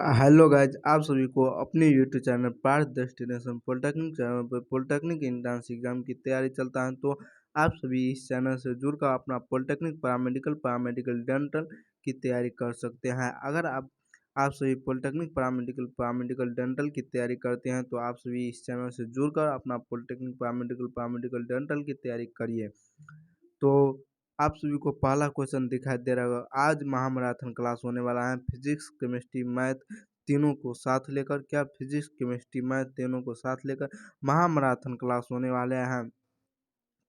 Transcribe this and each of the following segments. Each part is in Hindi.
हेलो गाइज, आप सभी को अपने YouTube channel Parth destination polytechnic channel पर पॉलिटेक्निक एंट्रेंस एग्जाम की तैयारी चलता है। तो आप सभी इस चैनल से जुड़कर अपना पॉलिटेक्निक पैरामेडिकल डेंटल की तैयारी कर सकते हैं। अगर आप सभी पॉलिटेक्निक पैरामेडिकल डेंटल की तैयारी करते हैं तो आप सभी इस चैनल से जुड़कर अपना पॉलिटेक्निक पैरामेडिकल डेंटल की तैयारी करिए। तो आप सभी को पहला क्वेश्चन दिखाई दे रहा होगा। आज महामैराथन क्लास होने वाला है फिजिक्स केमिस्ट्री मैथ तीनों को साथ लेकर। क्या फिजिक्स केमिस्ट्री मैथ तीनों को साथ लेकर महामैराथन क्लास होने वाले हैं?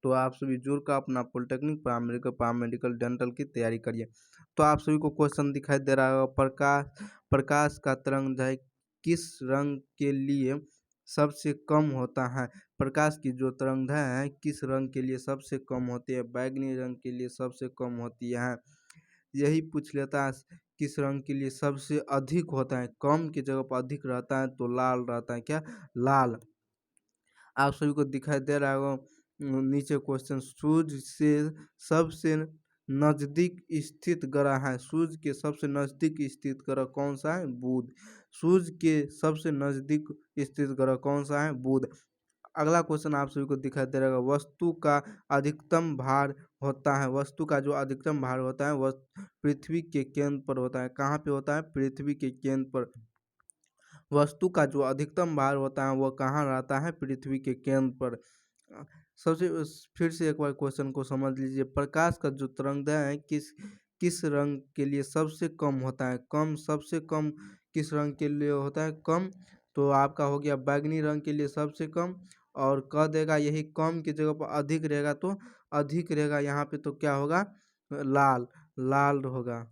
तो आप सभी जुड़कर अपना पॉलिटेक्निक पैरामेडिकल डेंटल की तैयारी करिए। तो आप सभी को क्वेश्चन दिखाई दे रहा होगा, प्रकाश का तरंगदैर्घ्य किस रंग के लिए सबसे कम होता है? प्रकाश की जो तरंगदैर्घ्य है किस रंग के लिए सबसे कम होती है? बैगनी रंग के लिए सबसे कम होती है। यही पूछ लेता है किस रंग के लिए सबसे अधिक होता है। कम की जगह पर अधिक रहता है तो लाल रहता है। क्या? लाल। आप सभी को दिखाई दे रहा होगा नीचे क्वेश्चन, सूर्य से सबसे नजदीक स्थित ग्रह है। सूर्य के सबसे नजदीक स्थित ग्रह कौन सा है? बुध। सूर्य के सबसे नजदीक स्थित ग्रह कौन सा है? बुध। अगला क्वेश्चन आप सभी को दिखाई दे रहा होगा, वस्तु का अधिकतम भार होता है। वस्तु का जो अधिकतम भार होता है वह पृथ्वी के केंद्र पर होता है। कहाँ पे होता है? पृथ्वी के केंद्र पर। वस्तु का जो अधिकतम भार होता है वह कहाँ रहता है? पृथ्वी के केंद्र पर। सबसे फिर से एक बार क्वेश्चन को समझ लीजिए। प्रकाश का जो तरंगदैर्घ्य है किस रंग के लिए सबसे कम होता है? कम। सबसे कम किस रंग के लिए होता है? कम। तो आपका हो गया बैगनी रंग के लिए सबसे कम। और कह देगा यही कम की जगह पर अधिक रहेगा तो अधिक रहेगा यहाँ पे, तो क्या होगा? लाल। लाल होगा।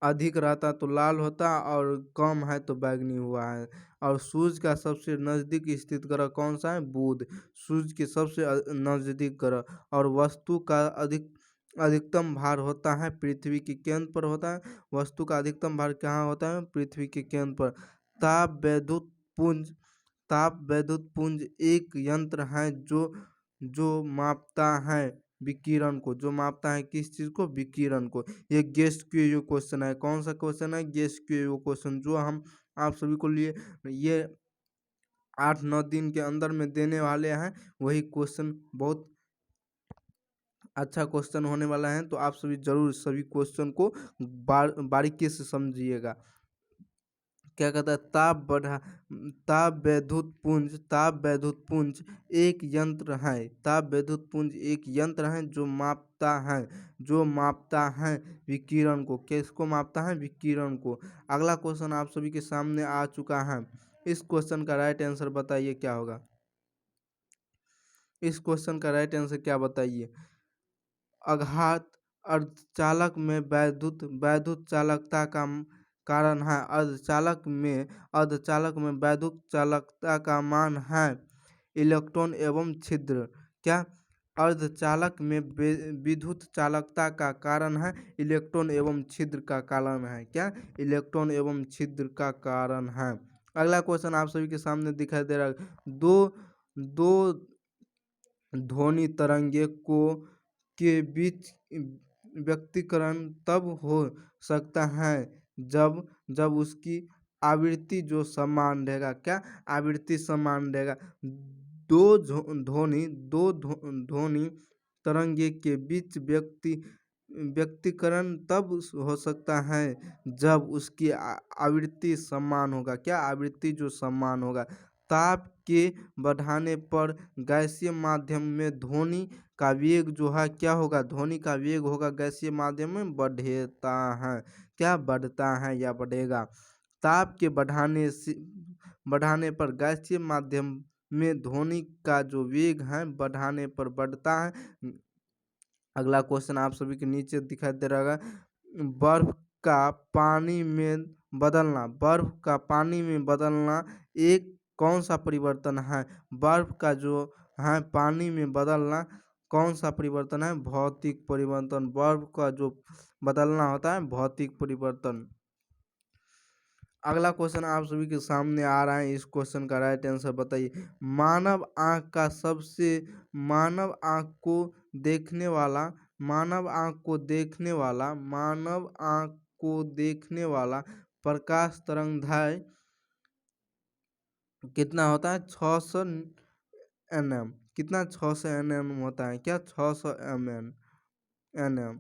अधिक रहता तो लाल होता और कम है तो बैगनी हुआ है। और सूर्य का सबसे नज़दीक स्थित ग्रह कौन सा है? बुध। सूर्य के सबसे नज़दीक ग्रह। और वस्तु का अधिकतम भार होता है पृथ्वी के केंद्र पर होता है। वस्तु का अधिकतम भार कहाँ होता है? पृथ्वी के केंद्र पर। ताप वैद्युत पुंज ताप वैद्युत पुंज एक यंत्र है जो मापता है विकिरण को। जो मापता है किस चीज को? विकिरण को। ये गेस्ट क्यू क्वेश्चन है। कौन सा क्वेश्चन है? गेस्ट क्यू क्वेश्चन, जो हम आप सभी को लिए ये 8-9 दिन के अंदर में देने वाले हैं। वही क्वेश्चन बहुत अच्छा क्वेश्चन होने वाला है। तो आप सभी जरूर सभी क्वेश्चन को बारीकी से समझिएगा। क्या कहता है? ताप वैद्युत पुंज एक यंत्र है। ताप वैद्युत पुंज एक यंत्र है जो मापता है विकिरण को। किसको मापता है? विकिरण को। अगला क्वेश्चन आप सभी के सामने आ चुका है। इस क्वेश्चन का राइट आंसर बताइए क्या होगा? इस क्वेश्चन का राइट आंसर क्या बताइए? आघात अर्धचालक में वैद्युत चालकता का कारण है। अर्धचालक में वैद्युत चालकता का मान है इलेक्ट्रॉन एवं छिद्र। क्या? अर्धचालक में विद्युत चालकता का कारण है इलेक्ट्रॉन एवं छिद्र का कारण है। क्या? इलेक्ट्रॉन एवं छिद्र का कारण है। अगला क्वेश्चन आप सभी के सामने दिखाई दे रहा है। दो ध्वनि तरंगे के बीच व्यक्तीकरण तब हो सकता है जब उसकी आवृत्ति जो समान रहेगा। क्या? आवृत्ति समान रहेगा। दो ध्वनि तरंगे के बीच व्यक्तीकरण तब हो सकता है जब उसकी आवृत्ति समान होगा। क्या? आवृत्ति जो समान होगा। ताप के बढ़ाने पर गैसीय माध्यम में ध्वनि का वेग जो है क्या होगा? ध्वनि का वेग होगा गैसीय माध्यम में बढ़ता है। क्या? बढ़ता है या बढ़ेगा। ताप के बढ़ाने पर गैसीय माध्यम में ध्वनि का जो वेग है बढ़ाने पर बढ़ता है। अगला क्वेश्चन आप सभी के नीचे दिखाई दे रहा है। बर्फ का पानी में बदलना एक कौन सा परिवर्तन है? बर्फ का जो है पानी में बदलना कौन सा परिवर्तन है? भौतिक परिवर्तन। बर्फ का जो बदलना होता है भौतिक परिवर्तन। अगला क्वेश्चन आप सभी के सामने आ रहा है। इस क्वेश्चन का राइट आंसर बताइए। मानव आँख को देखने वाला प्रकाश तरंगदैर्घ्य कितना होता है? 600 nm। कितना? 600 nm होता है क्या? 600 nm।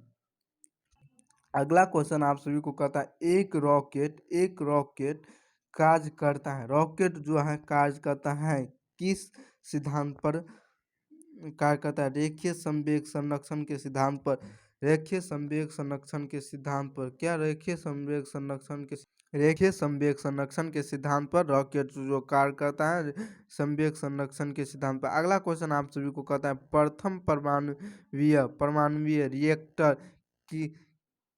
अगला क्वेश्चन आप सभी को कहता है एक रॉकेट कार्य करता है। रॉकेट जो है कार्य करता है किस सिद्धांत पर कार्य करता है? रेखीय संवेग संरक्षण के सिद्धांत पर। रेखीय संवेग संरक्षण के सिद्धांत पर क्या? रेखीय संवेग संरक्षण के सिद्धांत पर रॉकेट जो कार्य करता है संवेग संरक्षण के सिद्धांत पर। अगला क्वेश्चन आप सभी को कहता है प्रथम परमाणुवीय रिएक्टर की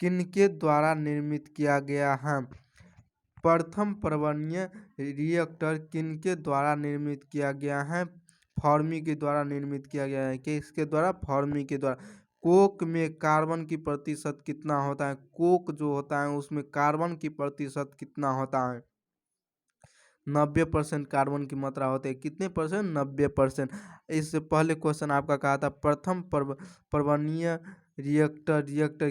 किनके द्वारा निर्मित किया गया है? प्रथम परमाणुवीय रिएक्टर किनके द्वारा निर्मित किया गया है? फर्मी के द्वारा निर्मित किया गया है। किसके द्वारा? फर्मी के द्वारा। कोक में कार्बन की प्रतिशत कितना होता है? कोक जो होता है उसमें कार्बन की प्रतिशत कितना होता है? 90% कार्बन की मात्रा होती है। कितने परसेंट? 90%। इससे पहले क्वेश्चन आपका कहा था प्रथम परमाणुवीय रिएक्टर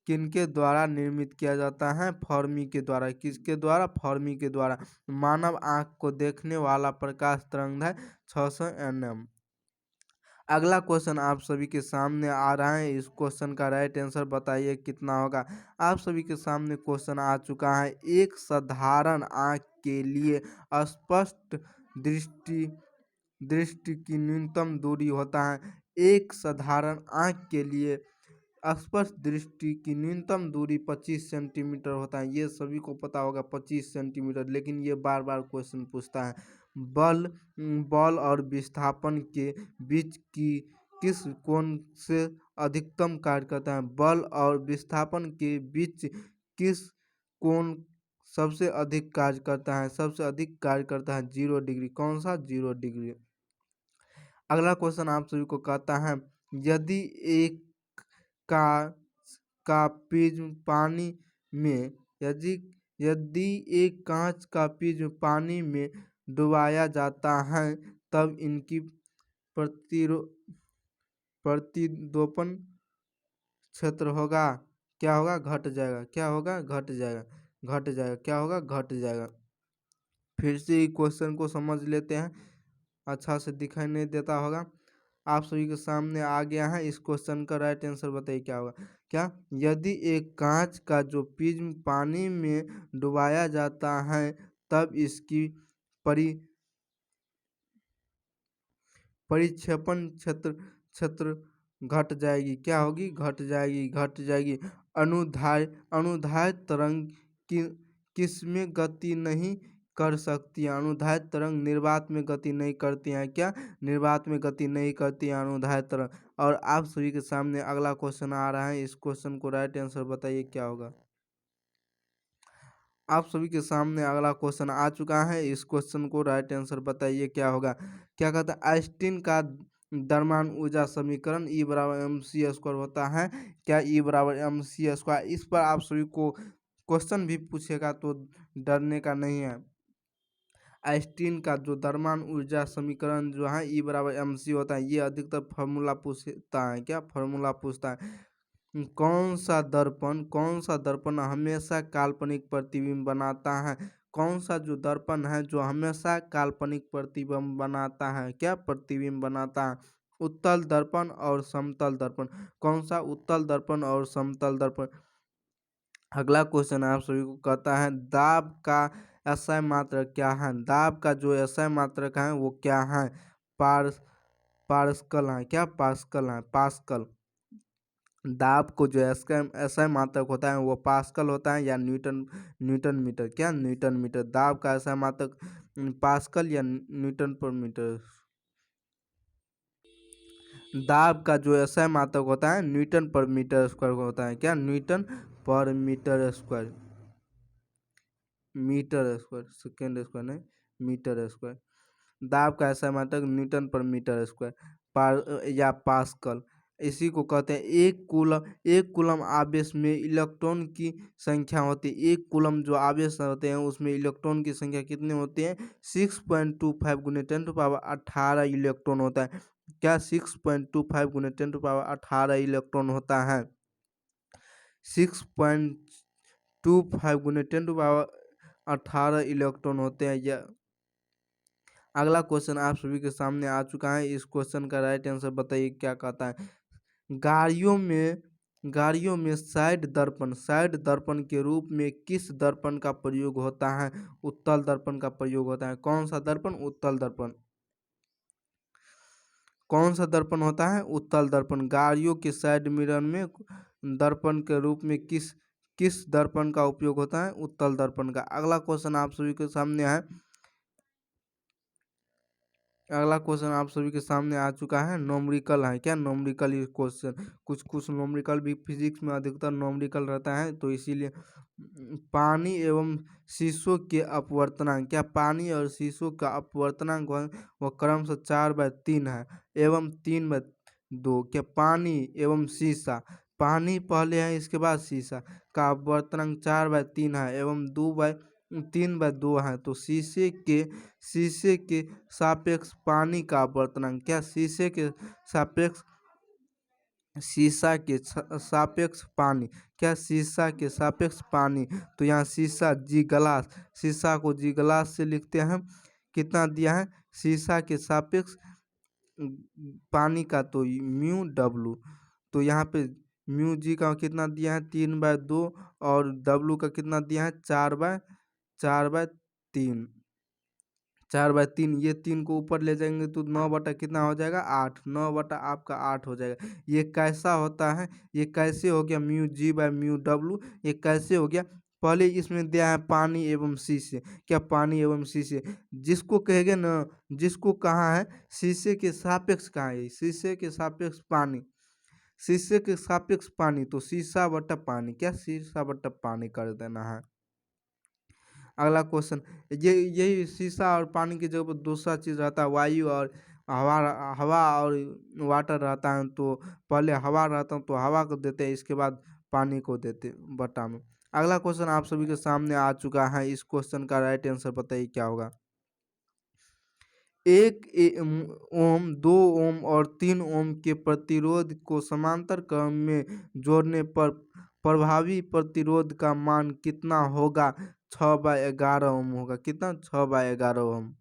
किनके द्वारा निर्मित किया जाता है? फर्मी के द्वारा। किसके द्वारा? फर्मी के द्वारा। मानव आंख को देखने वाला प्रकाश तरंगदैर्घ्य 600 nm। अगला क्वेश्चन आप सभी के सामने आ रहा है। इस क्वेश्चन का राइट आंसर बताइए कितना होगा। आप सभी के सामने क्वेश्चन आ चुका है। एक साधारण आंख के लिए स्पष्ट दृष्टि की न्यूनतम दूरी होता है। एक साधारण आंख के लिए स्पष्ट दृष्टि की न्यूनतम दूरी 25 सेंटीमीटर होता है। ये सभी को पता होगा 25 सेंटीमीटर, लेकिन ये बार बार क्वेश्चन पूछता है। बल और विस्थापन के बीच की किस कोण से अधिकतम कार्य करता है? बल और विस्थापन के बीच किस कोण सबसे अधिक कार्य करता है? सबसे अधिक कार्य करता है 0 डिग्री। कौन सा? 0 डिग्री। अगला क्वेश्चन आप सभी को कहता है यदि एक का प्रिज्म पानी में यदि एक कांच का प्रिज्म पानी में डुबाया जाता है तब इनकी प्रतिदोपन क्षेत्र होगा क्या होगा? घट जाएगा। क्या होगा? घट जाएगा। घट जाएगा। क्या होगा? घट जाएगा। फिर से ही क्वेश्चन को समझ लेते हैं, अच्छा से दिखाई नहीं देता होगा। आप सभी के सामने आ गया है। इस क्वेश्चन का राइट आंसर बताइए क्या होगा। क्या? यदि एक कांच का जो प्रिज्म पानी में डुबाया जाता है तब इसकी परिक्षेपण क्षेत्र घट जाएगी। क्या होगी? घट जाएगी। घट जाएगी। अनुधाय तरंग किसमें गति नहीं कर सकती है? अनुधाय तरंग निर्वात में गति नहीं करती है। क्या? निर्वात में गति नहीं करती है अनुधाय तरंग। और आप सभी के सामने अगला क्वेश्चन आ रहा है। इस क्वेश्चन को राइट आंसर बताइए क्या होगा। आप सभी के सामने अगला क्वेश्चन आ चुका है। इस क्वेश्चन को राइट आंसर बताइए क्या होगा। क्या कहता है? आइंस्टीन का द्रव्यमान ऊर्जा समीकरण E बराबर mc² होता है। क्या? E बराबर mc²। इस पर आप सभी को क्वेश्चन भी पूछेगा तो डरने का नहीं है। आइंस्टीन का जो द्रव्यमान ऊर्जा समीकरण जो है E बराबर mc होता है। ये अधिकतर फॉर्मूला पूछता है। क्या? फॉर्मूला पूछता है। कौन सा दर्पण हमेशा काल्पनिक प्रतिबिंब बनाता है? कौन सा जो दर्पण है जो हमेशा काल्पनिक प्रतिबिंब बनाता है? क्या? प्रतिबिंब बनाता है। उत्तल दर्पण और समतल दर्पण। कौन सा? उत्तल दर्पण और समतल दर्पण। अगला क्वेश्चन आप सभी को कहता है दाब का SI मात्रक क्या है? दाब का जो SI मात्रक है वो क्या है? पास्कल है। क्या? पास्कल है। पास्कल। दाब को जो SI मात्रक होता है वो पास्कल होता है या न्यूटन मीटर। क्या? Newton metre. दाब का SI मात्रक पास्कल या न्यूटन पर मीटर। दाब का जो SI मात्रक होता है न्यूटन पर मीटर स्क्वायर होता है। क्या? Newton per metre square. Metre square, second square नहीं, मीटर स्क्वायर। दाब का SI मात्रक न्यूटन पर मीटर स्क्वायर या पास्कल। इसी को कहते हैं एक कूलम आवेश में इलेक्ट्रॉन की संख्या होती है। एक कूलम जो आवेश होते हैं उसमें इलेक्ट्रॉन की संख्या कितनी होती है? 6.25 गुने 10⁻18 इलेक्ट्रॉन होता है। क्या? 6.25 गुने 10⁻18 इलेक्ट्रॉन होता है। 25 गुने 10⁻18 इलेक्ट्रॉन होते हैं। या अगला क्वेश्चन आप सभी के सामने आ चुका है। इस क्वेश्चन का राइट आंसर बताइए क्या कहता है। गाड़ियों में साइड दर्पण के रूप में किस दर्पण का प्रयोग होता है? उत्तल दर्पण का प्रयोग होता है। कौन सा दर्पण? उत्तल दर्पण। कौन सा दर्पण होता है? उत्तल दर्पण। गाड़ियों के साइड मिरर में दर्पण के रूप में किस किस दर्पण का उपयोग होता है? उत्तल दर्पण का। अगला क्वेश्चन आप सभी के सामने है। अगला क्वेश्चन आप सभी के सामने आ चुका है। नोमरिकल है क्या? नोमरिकल ये क्वेश्चन कुछ नोमरिकल भी फिजिक्स में अधिकतर नोमरिकल रहता है, तो इसीलिए पानी एवं शीशों के अपवर्तनांक। क्या पानी और शीशों का अपवर्तनांक वह क्रमशः 4/3 है एवं 3/2। क्या पानी एवं शीशा, पानी पहले है इसके बाद शीशा का अपवर्तनांक 4/3 है एवं 3/2 है, तो शीशे के सापेक्ष पानी का अपवर्तनांक। क्या सापेक्ष पानी? क्या शीशा के सापेक्ष पानी? तो यहाँ शीशा को जी ग्लास से लिखते हैं। कितना दिया है शीशा के सापेक्ष पानी का? तो μW। तो यहाँ पे μg का कितना दिया है? 3/2 और W का कितना दिया है? 4/3। 4/3 ये 3 को ऊपर ले जाएंगे तो 9 बटा कितना हो जाएगा? 8। 9 बटा आपका 8 हो जाएगा। ये कैसा होता है? ये कैसे हो गया μg/μw? ये कैसे हो गया? पहले इसमें दिया है पानी एवं शीशे। क्या पानी एवं शीशे जिसको कहेंगे ना, जिसको कहा है शीशे के सापेक्ष कहा है, शीशे के सापेक्ष पानी, शीशे के सापेक्ष पानी, तो शीशा बटा पानी। क्या शीशा बटा पानी कर देना है। अगला क्वेश्चन, यही शीशा और पानी की जगह पर दूसरा चीज़ रहता है वायु और हवा और वाटर रहता है। तो पहले हवा रहता है तो हवा को देते हैं, इसके बाद पानी को देते बटा में। अगला क्वेश्चन आप सभी के सामने आ चुका है। इस क्वेश्चन का राइट आंसर बताइए क्या होगा। 1 ओम, 2 ओम और 3 ओम के प्रतिरोध को समांतर क्रम में जोड़ने पर प्रभावी प्रतिरोध का मान कितना होगा? 6/11 ओम होगा। कितना? 6/11 ओम।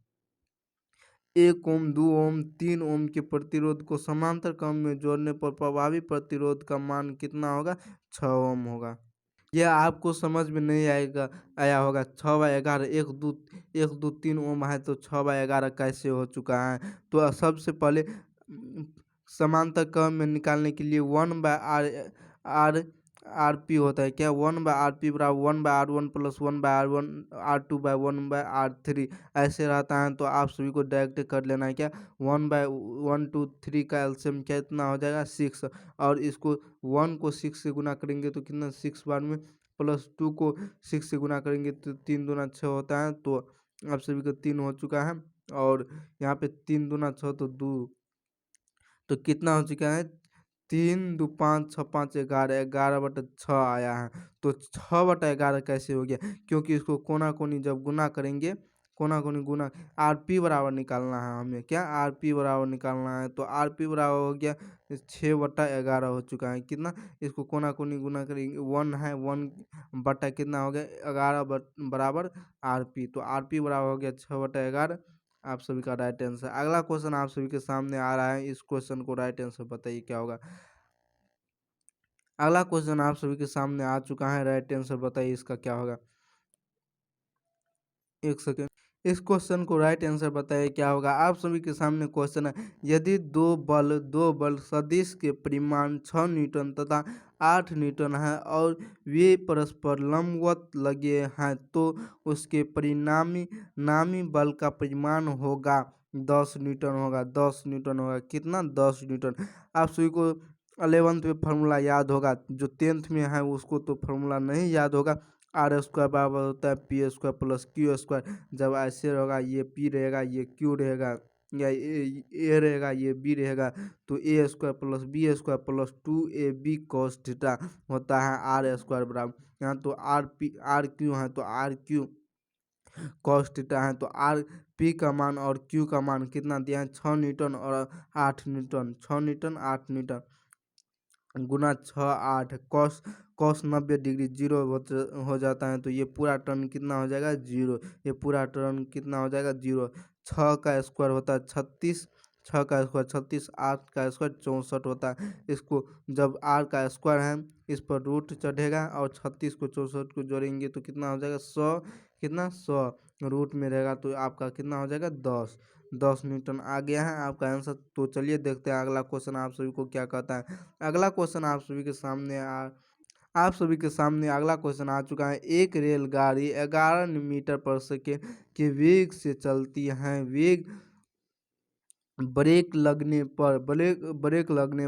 1 ओम, 2 ओम, 3 ओम के प्रतिरोध को समांतर क्रम में जोड़ने पर प्रभावी प्रतिरोध का मान कितना होगा? 6 ओम होगा। यह आपको समझ में नहीं आया होगा। 6/11 1 2 3 ओम है, तो 6/11 कैसे हो चुका है? तो सबसे पहले समांतर क्रम में निकालने के लिए 1/RP होता है। क्या 1/RP बराबर 1/R1 प्लस 1/R1 R2/1/R3 ऐसे रहता है। तो आप सभी को डायरेक्ट कर लेना है। क्या 1/1 2 3 का एलसीएम कितना हो जाएगा? 6। और इसको 1 को 6 से गुना करेंगे तो कितना? 6 बार में, प्लस 2 को 6 से गुना करेंगे तो 3 दूना 6 होता है। तो आप सभी को 3 हो चुका है। और यहाँ पे 3 दूना 6 तो 2, तो कितना हो चुका है? 3 2 5 6 5 11, 11/6 आया है। तो 6/11 कैसे हो गया? क्योंकि इसको कोना कोनी जब गुना करेंगे, कोना कोनी गुना, आरपी बराबर निकालना है हमें। क्या आरपी बराबर निकालना है? तो आरपी बराबर हो गया 6/11 हो चुका है। कितना? इसको कोना कोनी गुना करेंगे, 1 है, 1 बटा कितना हो गया? 11 बराबर आरपी। तो आरपी बराबर हो गया 6/11। आप सभी का राइट आंसर। अगला क्वेश्चन आप सभी के सामने आ रहा है। इस क्वेश्चन को राइट आंसर बताइए क्या होगा। अगला क्वेश्चन आप सभी के सामने आ चुका है। राइट आंसर बताइए इसका क्या होगा। एक सेकेंड। इस क्वेश्चन को राइट आंसर बताइए क्या होगा। आप सभी के सामने क्वेश्चन है। यदि दो बल सदिश के परिमाण 6 न्यूटन तथा 8 न्यूटन है और वे परस्पर लंबवत लगे हैं, तो उसके परिणामी बल का परिमाण होगा 10 न्यूटन होगा। 10 न्यूटन होगा। कितना? 10 न्यूटन। आप सभी को 11th में फार्मूला याद होगा। जो 10th में है उसको तो फार्मूला नहीं याद होगा। R² बराबर होता है P² प्लस Q²। जब ऐसे होगा, ये P रहेगा, ये Q रहेगा, या A रहेगा, ये B रहेगा, तो A² plus B² plus 2AB cos theta होता है R² बराबर। यहाँ तो RQ है, तो RQ cos थीटा है। तो P का मान और Q का मान कितना दिया है? 6 न्यूटन और 8 न्यूटन। 6 newton 8 newton. गुना 6 8 कॉस कॉस 90 डिग्री जीरो हो जाता है, तो ये पूरा टर्न कितना हो जाएगा 0। ये पूरा टर्न कितना हो जाएगा 0। 6 का स्क्वायर होता है 36, 6 का स्क्वायर 36, 8 का स्क्वायर 64 होता है। इसको जब r का स्क्वायर है इस पर रूट चढ़ेगा और 36 को 64 को जोड़ेंगे तो कितना हो जाएगा 100। कितना 100 रूट में रहेगा तो आपका कितना हो जाएगा 10 न्यूटन आ गया है आपका आंसर। तो चलिए देखते हैं अगला क्वेश्चन आप सभी को क्या कहता है। अगला क्वेश्चन आप सभी के सामने अगला क्वेश्चन आ चुका है। एक रेलगाड़ी 11 मीटर पर सेकेंड के वेग से चलती है। वेग ब्रेक लगने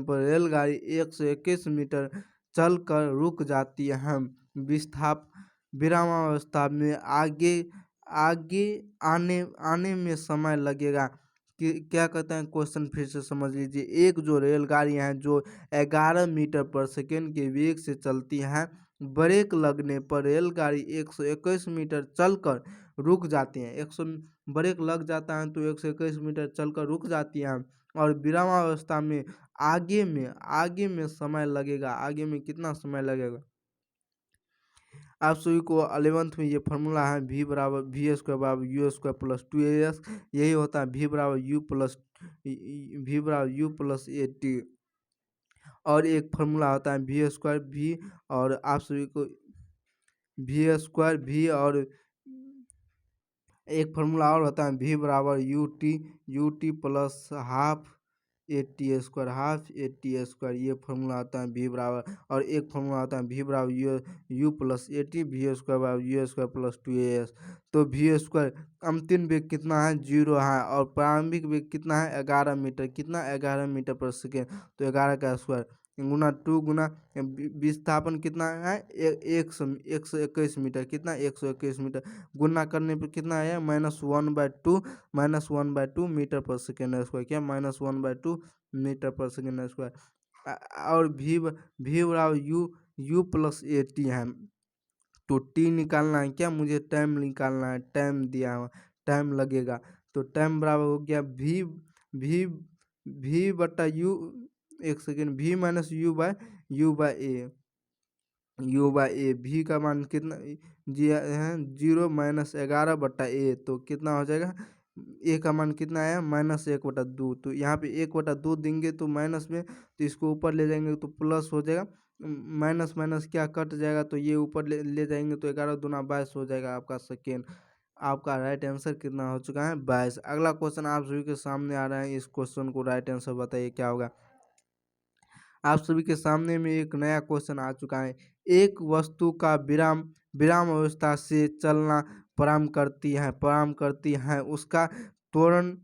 पर रेलगाड़ी 121 मीटर चलकर रुक जाती है। विस्थाप विरामावस्था में आगे आगे आने में समय लगेगा। क्या कहते हैं क्वेश्चन फिर से समझ लीजिए। एक जो रेलगाड़ियाँ हैं जो 11 मीटर पर सेकेंड के वेग से चलती हैं, ब्रेक लगने पर रेलगाड़ी 121 मीटर चलकर रुक जाती हैं। 100 ब्रेक लग जाता है तो 121 मीटर चलकर रुक जाती हैं। और विरामावस्था में आगे में समय लगेगा। आगे में कितना समय लगेगा? आप सभी को 11th में ये फार्मूला है v बराबर v² बराबर u² प्लस 2as। यही होता है v बराबर u प्लस at। और एक फार्मूला होता है v² v और आप सभी को v² v और एक फार्मूला और होता है v बराबर ut प्लस हाफ at²। ये फार्मूला आता है v बराबर। और एक फार्मूला आता है v बराबर u प्लस at v² बराबर u² प्लस 2as। तो v² अंतिम वेग कितना है 0 है और प्रारंभिक वेग कितना है 11 मीटर। कितना 11 मीटर पर सेकेंड, तो 11 का स्क्वायर गुना 2 गुना विस्थापन कितना है 121 मीटर। कितना 121 मीटर गुना करने पर कितना आया -1/2 मीटर पर सेकेंड स्क्वायर। क्या -1/2 मीटर पर सेकेंड स्क्वायर। और v बराबर u प्लस at है। तो t निकालना है, क्या मुझे टाइम निकालना है। टाइम दिया हुआ टाइम लगेगा तो टाइम बराबर हो गया v बटा u। एक second v minus u by a. v का मान कितना जी है 0 -11/a। तो कितना हो जाएगा a का मान कितना आया -1/2। तो यहाँ पे 1/2 देंगे तो माइनस में, तो इसको ऊपर ले जाएंगे तो प्लस हो जाएगा। माइनस माइनस क्या कट जाएगा तो ये ऊपर ले जाएंगे तो 11 दूना 22 हो जाएगा आपका सेकेंड। आपका राइट आंसर कितना हो चुका है 22। अगला क्वेश्चन आप सभी के सामने आ रहा है। इस क्वेश्चन को राइट आंसर बताइए क्या होगा। आप सभी के सामने में एक नया क्वेश्चन आ चुका है। एक वस्तु का विराम अवस्था से चलना प्रारंभ करती है उसका त्वरण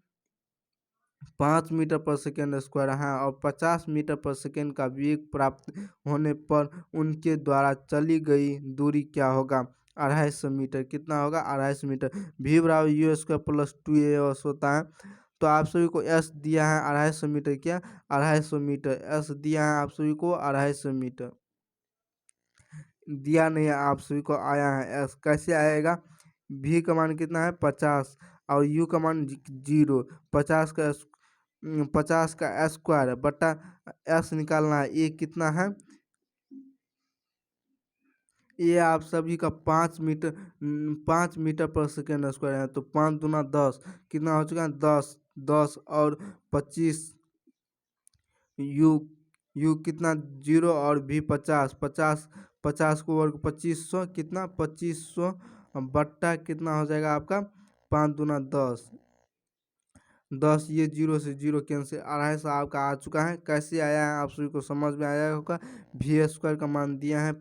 5 मीटर पर सेकेंड स्क्वायर है और 50 मीटर पर सेकेंड का वेग प्राप्त होने पर उनके द्वारा चली गई दूरी क्या होगा 250 मीटर। कितना होगा 250 मीटर। v बराबर u² प्लस 2as होता है। तो आप सभी को s दिया है 250 मीटर। क्या 250 मीटर s दिया है आप सभी को 250 मीटर दिया नहीं है आप सभी को, आया है s। कैसे आएगा? v का मान कितना है 50 और u का मान 0। 50 का स्क्वायर बटा s निकालना है। ये कितना है ये आप सभी का 5 मीटर पर सेकेंड स्क्वायर है। तो 5 दूना 10 कितना हो चुका है 10 और 25 यू कितना 0 और भी 50 को वर्ग 2500 कितना 2500 बट्टा कितना हो जाएगा आपका 5 दूना 10 ये 0 से 0 कैंसिल। 250 आपका आ चुका है। कैसे आया है आप सभी को समझ में आया होगा। v² का मान दिया है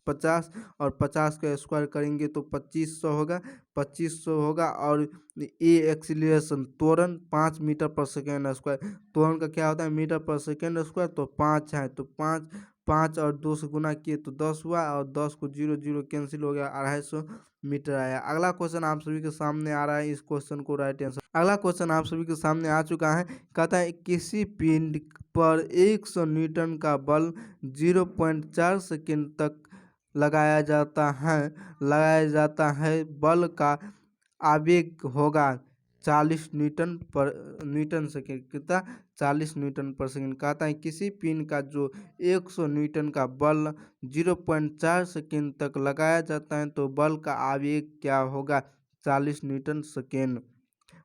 50 और 50 का स्क्वायर करेंगे तो 2500 होगा। और ए एक्सीलरेशन त्वरण 5 मीटर पर सेकेंड स्क्वायर। त्वरण का क्या होता है मीटर पर सेकेंड स्क्वायर, तो 5 है तो 5 और 2 से गुना किए तो 10 हुआ और 10 को 0 कैंसिल हो गया 250 मीटर आया। अगला क्वेश्चन आप सभी के सामने आ रहा है। इस क्वेश्चन को राइट आंसर। अगला क्वेश्चन आप सभी के सामने आ चुका है। कहता है किसी पिंड पर 100 न्यूटन का बल 0.4 सेकेंड तक लगाया जाता है बल का आवेग होगा 40 न्यूटन सेकेंड, कितना 40 न्यूटन पर सेकेंड। कहता है किसी पिन का जो 100 न्यूटन का बल 0.4 सेकेंड तक लगाया जाता है तो बल का आवेग क्या होगा, 40 न्यूटन सेकेंड।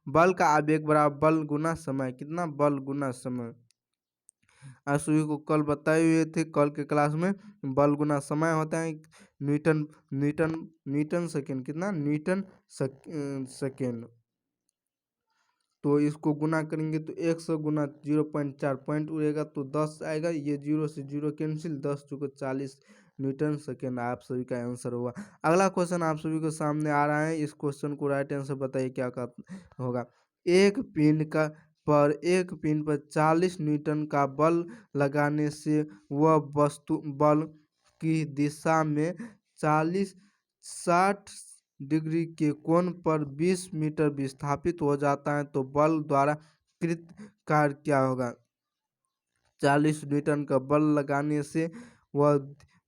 बल का आवेग बराबर बल गुना समय, कितना बल गुना समय। आप सभी को कल बताए हुए थे, कल के क्लास में बल गुना समय होता है न्यूटन न्यूटन न्यूटन सेकेंड, कितना न्यूटन सेकेंड। तो इसको गुना करेंगे तो 100 गुना 0.4 पॉइंट उड़ेगा तो 10 आएगा, ये 0 से 0 कैंसिल, 10 चुके 40 न्यूटन सेकेंड आप सभी का आंसर होगा। अगला क्वेश्चन आप सभी को सामने आ रहा है, इस क्वेश्चन को राइट आंसर बताइए क्या होगा। एक पिन पर 40 न्यूटन का बल लगाने से वह वस्तु बल की दिशा में 60 डिग्री के कोण पर 20 मीटर विस्थापित हो जाता है तो बल द्वारा कृत कार्य क्या होगा। 40 न्यूटन का बल लगाने से वह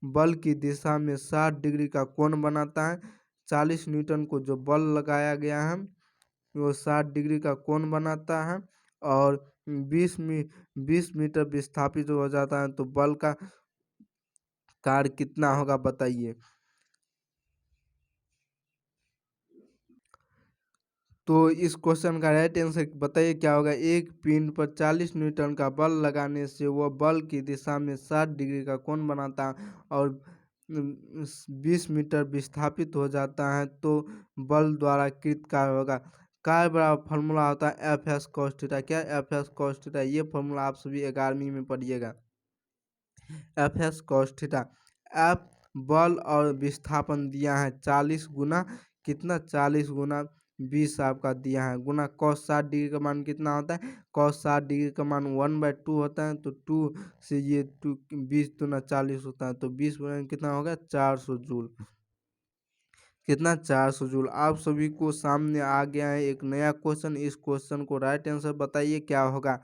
बल की दिशा में 60 डिग्री का कोण बनाता है। 40 न्यूटन को जो बल लगाया गया है वो 60 डिग्री का कोण बनाता है और 20 मीटर विस्थापित हो जाता है तो बल का कार्य कितना होगा बताइए। तो इस क्वेश्चन का राइट आंसर बताइए क्या होगा। एक पिन पर 40 न्यूटन का बल लगाने से वह बल की दिशा में 60 डिग्री का कोण बनाता है और 20 मीटर विस्थापित हो जाता है तो बल द्वारा कृत कार्य होगा। कार्य बराबर फॉर्मूला होता है एफ एस कॉस थीटा। क्या एफ एस कॉस थीटा, ये फॉर्मूला आप सभी 11वीं में पढ़िएगा। F S cos theta, F बल और विस्थापन दिया है 40 गुना कितना 40 गुना 20 आपका दिया है गुना कॉस 60 डिग्री का मान कितना होता है, कॉस 60 डिग्री का मान 1/2 होता है तो 2 से ये 2 20 दूना 40 होता है तो 20 गुना कितना होगा 400 जूल, कितना 400 जूल। आप सभी को सामने आ गया है एक नया क्वेश्चन। इस क्वेश्चन को राइट आंसर बताइए क्या होगा।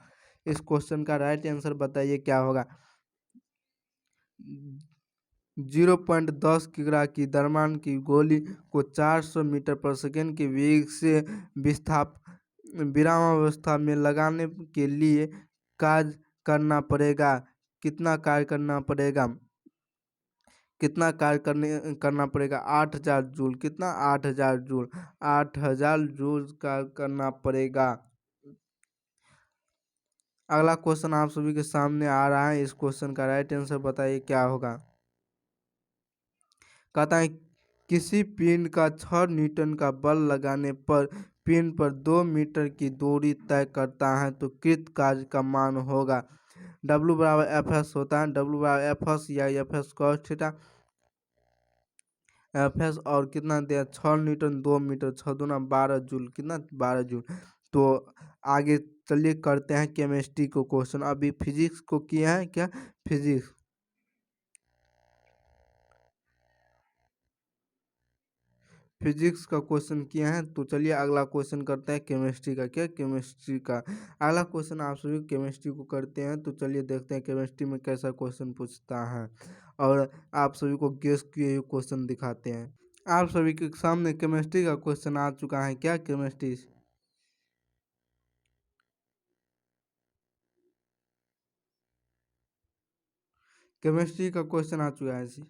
इस क्वेश्चन का राइट आंसर बताइए क्या होगा। 0.10 किग्रा की द्रव्यमान की गोली को 400 मीटर पर सेकेंड के वेग से विरामावस्था में लगाने के लिए कार्य करना पड़ेगा। कितना कार्य करना पड़ेगा, कितना कार्य करना पड़ेगा 8000 जूल, कितना 8000 जूल, 8000 जूल कार्य करना पड़ेगा। अगला क्वेश्चन आप सभी के सामने आ रहा है, इस क्वेश्चन का राइट आंसर बताइए क्या होगा। कहता है किसी पिन का 6 न्यूटन का बल लगाने पर पिन पर 2 मीटर की दूरी तय करता है तो कृत कार्य का मान होगा। W बराबर एफ एस होता है, W बराबर एफ एस या F S cos theta, F S और कितना दिया 6 न्यूटन 2 मीटर 6 दूना 12 जूल, कितना 12 जूल। तो आगे चलिए करते हैं केमिस्ट्री को क्वेश्चन। अभी फिजिक्स को किया है क्या, फिजिक्स का क्वेश्चन किया है तो चलिए अगला क्वेश्चन करते हैं केमिस्ट्री का। क्या केमिस्ट्री का अगला क्वेश्चन आप सभी केमिस्ट्री को करते हैं तो चलिए देखते हैं केमिस्ट्री में कैसा क्वेश्चन पूछता है और आप सभी को गेस किए हुए क्वेश्चन दिखाते हैं। आप सभी के सामने केमिस्ट्री का क्वेश्चन आ चुका है। क्या केमिस्ट्री का क्वेश्चन आ चुका है जी।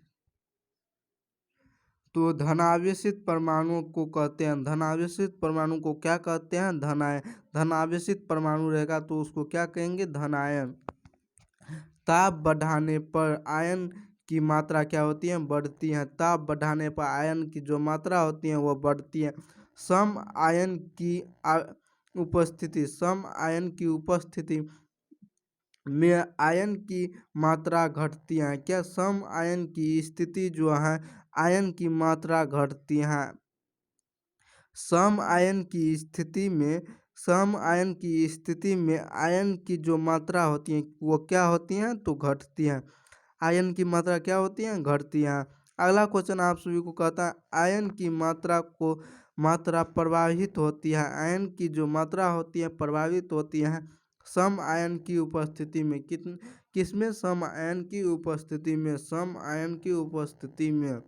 तो धनावेशित परमाणु को कहते हैं, धनावेशित परमाणु को क्या कहते हैं, धनावेशित परमाणु रहेगा तो उसको क्या कहेंगे, धनायन। ताप बढ़ाने पर आयन की मात्रा क्या होती है, बढ़ती है। ताप बढ़ाने पर आयन की जो मात्रा होती है वो बढ़ती है। सम आयन की उपस्थिति में आयन की मात्रा घटती है। क्या सम आयन की स्थिति जो है आयन की मात्रा घटती है। सम आयन की स्थिति में आयन की जो मात्रा होती है वो क्या होती है तो घटती है। आयन की मात्रा क्या होती है, घटती है। अगला क्वेश्चन आप सभी को कहता है आयन की मात्रा प्रभावित होती है। आयन की जो मात्रा होती है प्रभावित होती है सम आयन की उपस्थिति में। किसमें, सम आयन की उपस्थिति में।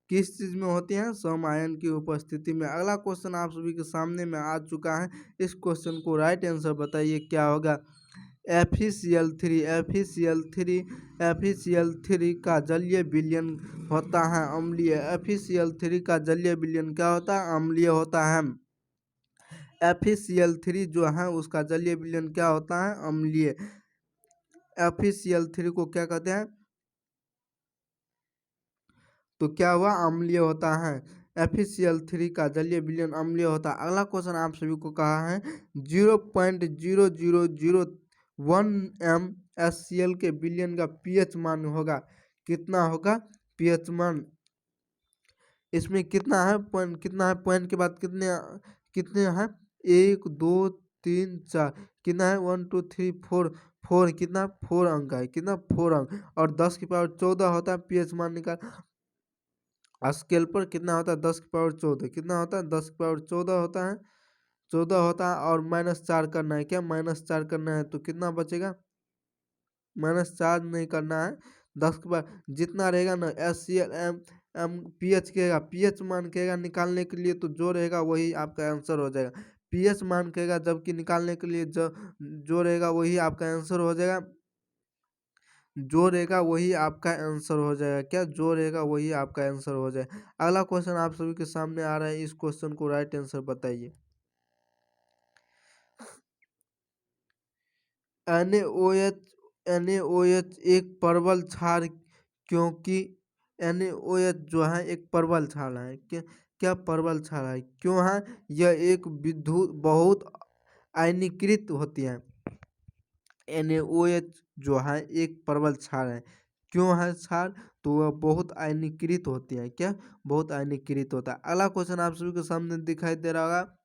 किस चीज़ में होती हैं? सम आयन की उपस्थिति में। अगला क्वेश्चन आप सभी के सामने में आ चुका है। इस क्वेश्चन को राइट आंसर बताइए क्या होगा? FeCl3 FeCl3 FeCl3 का जलीय विलयन होता है अम्लीय। FeCl3 का जलीय विलयन क्या होता है? अम्लीय होता है। FeCl3 जो है उसका जलीय विलयन क्या होता है? अम्लीय। FeCl3 को क्या कहते हैं? तो क्या हुआ? अम्लीय होता है। FeCl3 का जलीय विलयन अम्लीय होता है। अगला क्वेश्चन आप सभी को कहा है 0.0001 MSCl के विलयन का पीएच मान होगा। कितना होगा पीएच मान? इसमें कितना है पॉइंट? कितना है पॉइंट के बाद कितने कितने हैं? 1 2 3 4 कितना है? 1 2 3 4 4 कितना? 4 अंक है। कितना? 4 अंक। और 10 की पावर 14 होता है पीएच मान निकाल। स्केल पर कितना होता है? 10 की पावर 14 कितना होता है? 10 की पावर 14 होता है। 14 होता है और -4 करना है। क्या -4 करना है? तो कितना बचेगा? -4 नहीं करना है। 10 के बाद जितना रहेगा ना SCl एम पीएच कहेगा, पीएच मान कहेगा निकालने के लिए, तो जो रहेगा वही आपका आंसर हो जाएगा। पीएच मान कहेगा जबकि निकालने के लिए जो रहेगा वही आपका आंसर हो जाएगा। जो रहेगा वही आपका आंसर हो जाएगा। क्या? जो रहेगा वही आपका आंसर हो जाएगा। अगला क्वेश्चन आप सभी के सामने आ रहा है। इस क्वेश्चन को राइट आंसर बताइए। NaOH एक परवल क्षार क्योंकि NaOH जो है एक परवल क्षार है। क्या परवल क्षार है? क्यों है? यह एक विद्युत बहुत आयनीकृत होती है। NaOH जो है एक परवल क्षार है। क्यों है क्षार? तो वह बहुत आयनीकृत होती है। क्या? बहुत आयनीकृत होता है। अगला क्वेश्चन आप सभी के सामने दिखाई दे रहा होगा।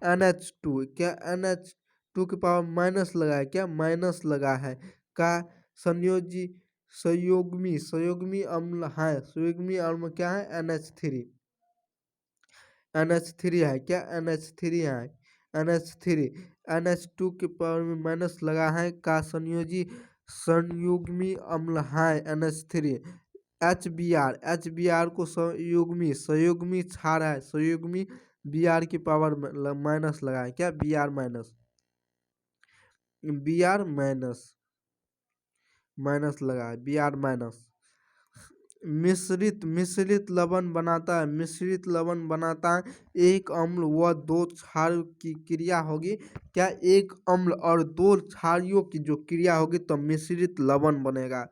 NH2 क्या? NH2 के पावर माइनस लगा है। क्या? माइनस लगा है का संयोजी संयोगमी अम्ल है। संयोगमी अम्ल क्या है? NH3 है। क्या? NH3 है। NH3 NH2 के पावर में माइनस लगा है का संयुग्मी अम्ल है NH3। HBr को संयुग्मी क्षार है। संयुग्मी Br की पावर माइनस लगा है। क्या? Br माइनस लगा है। Br minus. मिश्रित लवण बनाता है। मिश्रित लवण बनाता है एक अम्ल व 2 क्षार की क्रिया होगी। क्या? एक अम्ल और 2 क्षारियों की जो क्रिया होगी तो मिश्रित लवण बनेगा।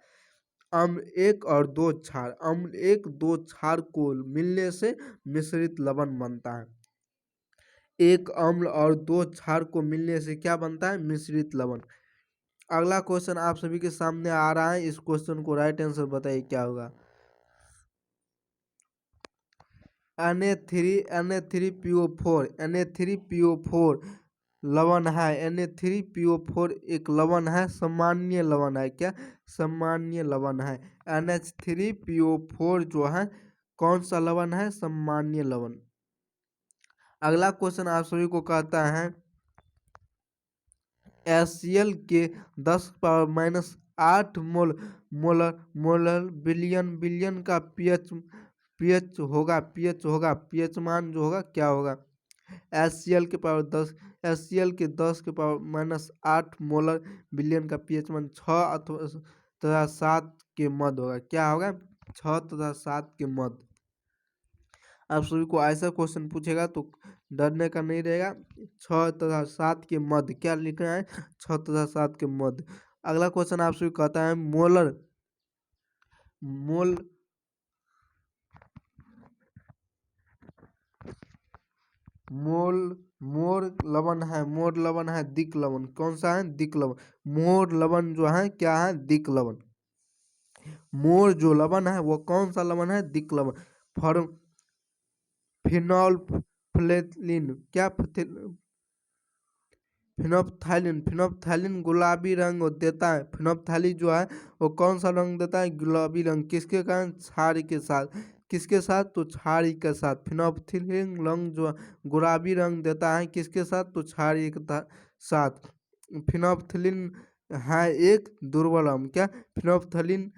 अम्ल 1 और 2 क्षार, अम्ल 1 2 क्षार को मिलने से मिश्रित लवण बनता है। एक अम्ल और 2 क्षार को मिलने से क्या बनता है? मिश्रित लवण। अगला क्वेश्चन आप सभी के सामने आ रहा है। इस क्वेश्चन को राइट आंसर बताइए क्या होगा? Na3PO4 लवण है। Na3PO4 एक लवण है, सामान्य लवण है। क्या? सामान्य लवण है। NH3PO4 जो है कौन सा लवण है? सामान्य लवण। अगला क्वेश्चन आप सभी को कहता है HCl के 10⁻⁸ मोलर विलयन का पीएच होगा। पीएच मान जो होगा क्या होगा? HCl के पावर 10 HCl के 10⁻⁸ मोलर विलयन का पीएच मान 6 अथवा तथा 7 के मध्य होगा। क्या होगा? 6 तथा 7 के मध्य। आप सभी को ऐसा क्वेश्चन पूछेगा तो डरने का नहीं रहेगा। 6 तथा 7 के मध्य क्या लिखना है? 6 तथा 7 के मध्य। अगला क्वेश्चन आपसे कहता है मोल मोर लवण है। मोर लवण है दिक लवण। कौन सा है? दिक लवण। मोर लवण जो है क्या है? दिक लवण। मोर जो लवण है वो कौन सा लवण है? दिक लवण। फिनोल्फ्थालीन क्या? फिनोल्फ्थालीन गुलाबी रंग देता है। फिनोल्फ्थालीन जो है वो कौन सा रंग देता है? गुलाबी रंग। किसके कारण? क्षार के साथ। किसके साथ? तो क्षारी के साथ। फिनोल्फ्थालीन रंग जो गुलाबी रंग देता है किसके साथ? तो क्षारी के साथ। फिनोल्फ्थालीन है एक दुर्बल अम्ल। क्या? फिनोल्फ्थालीन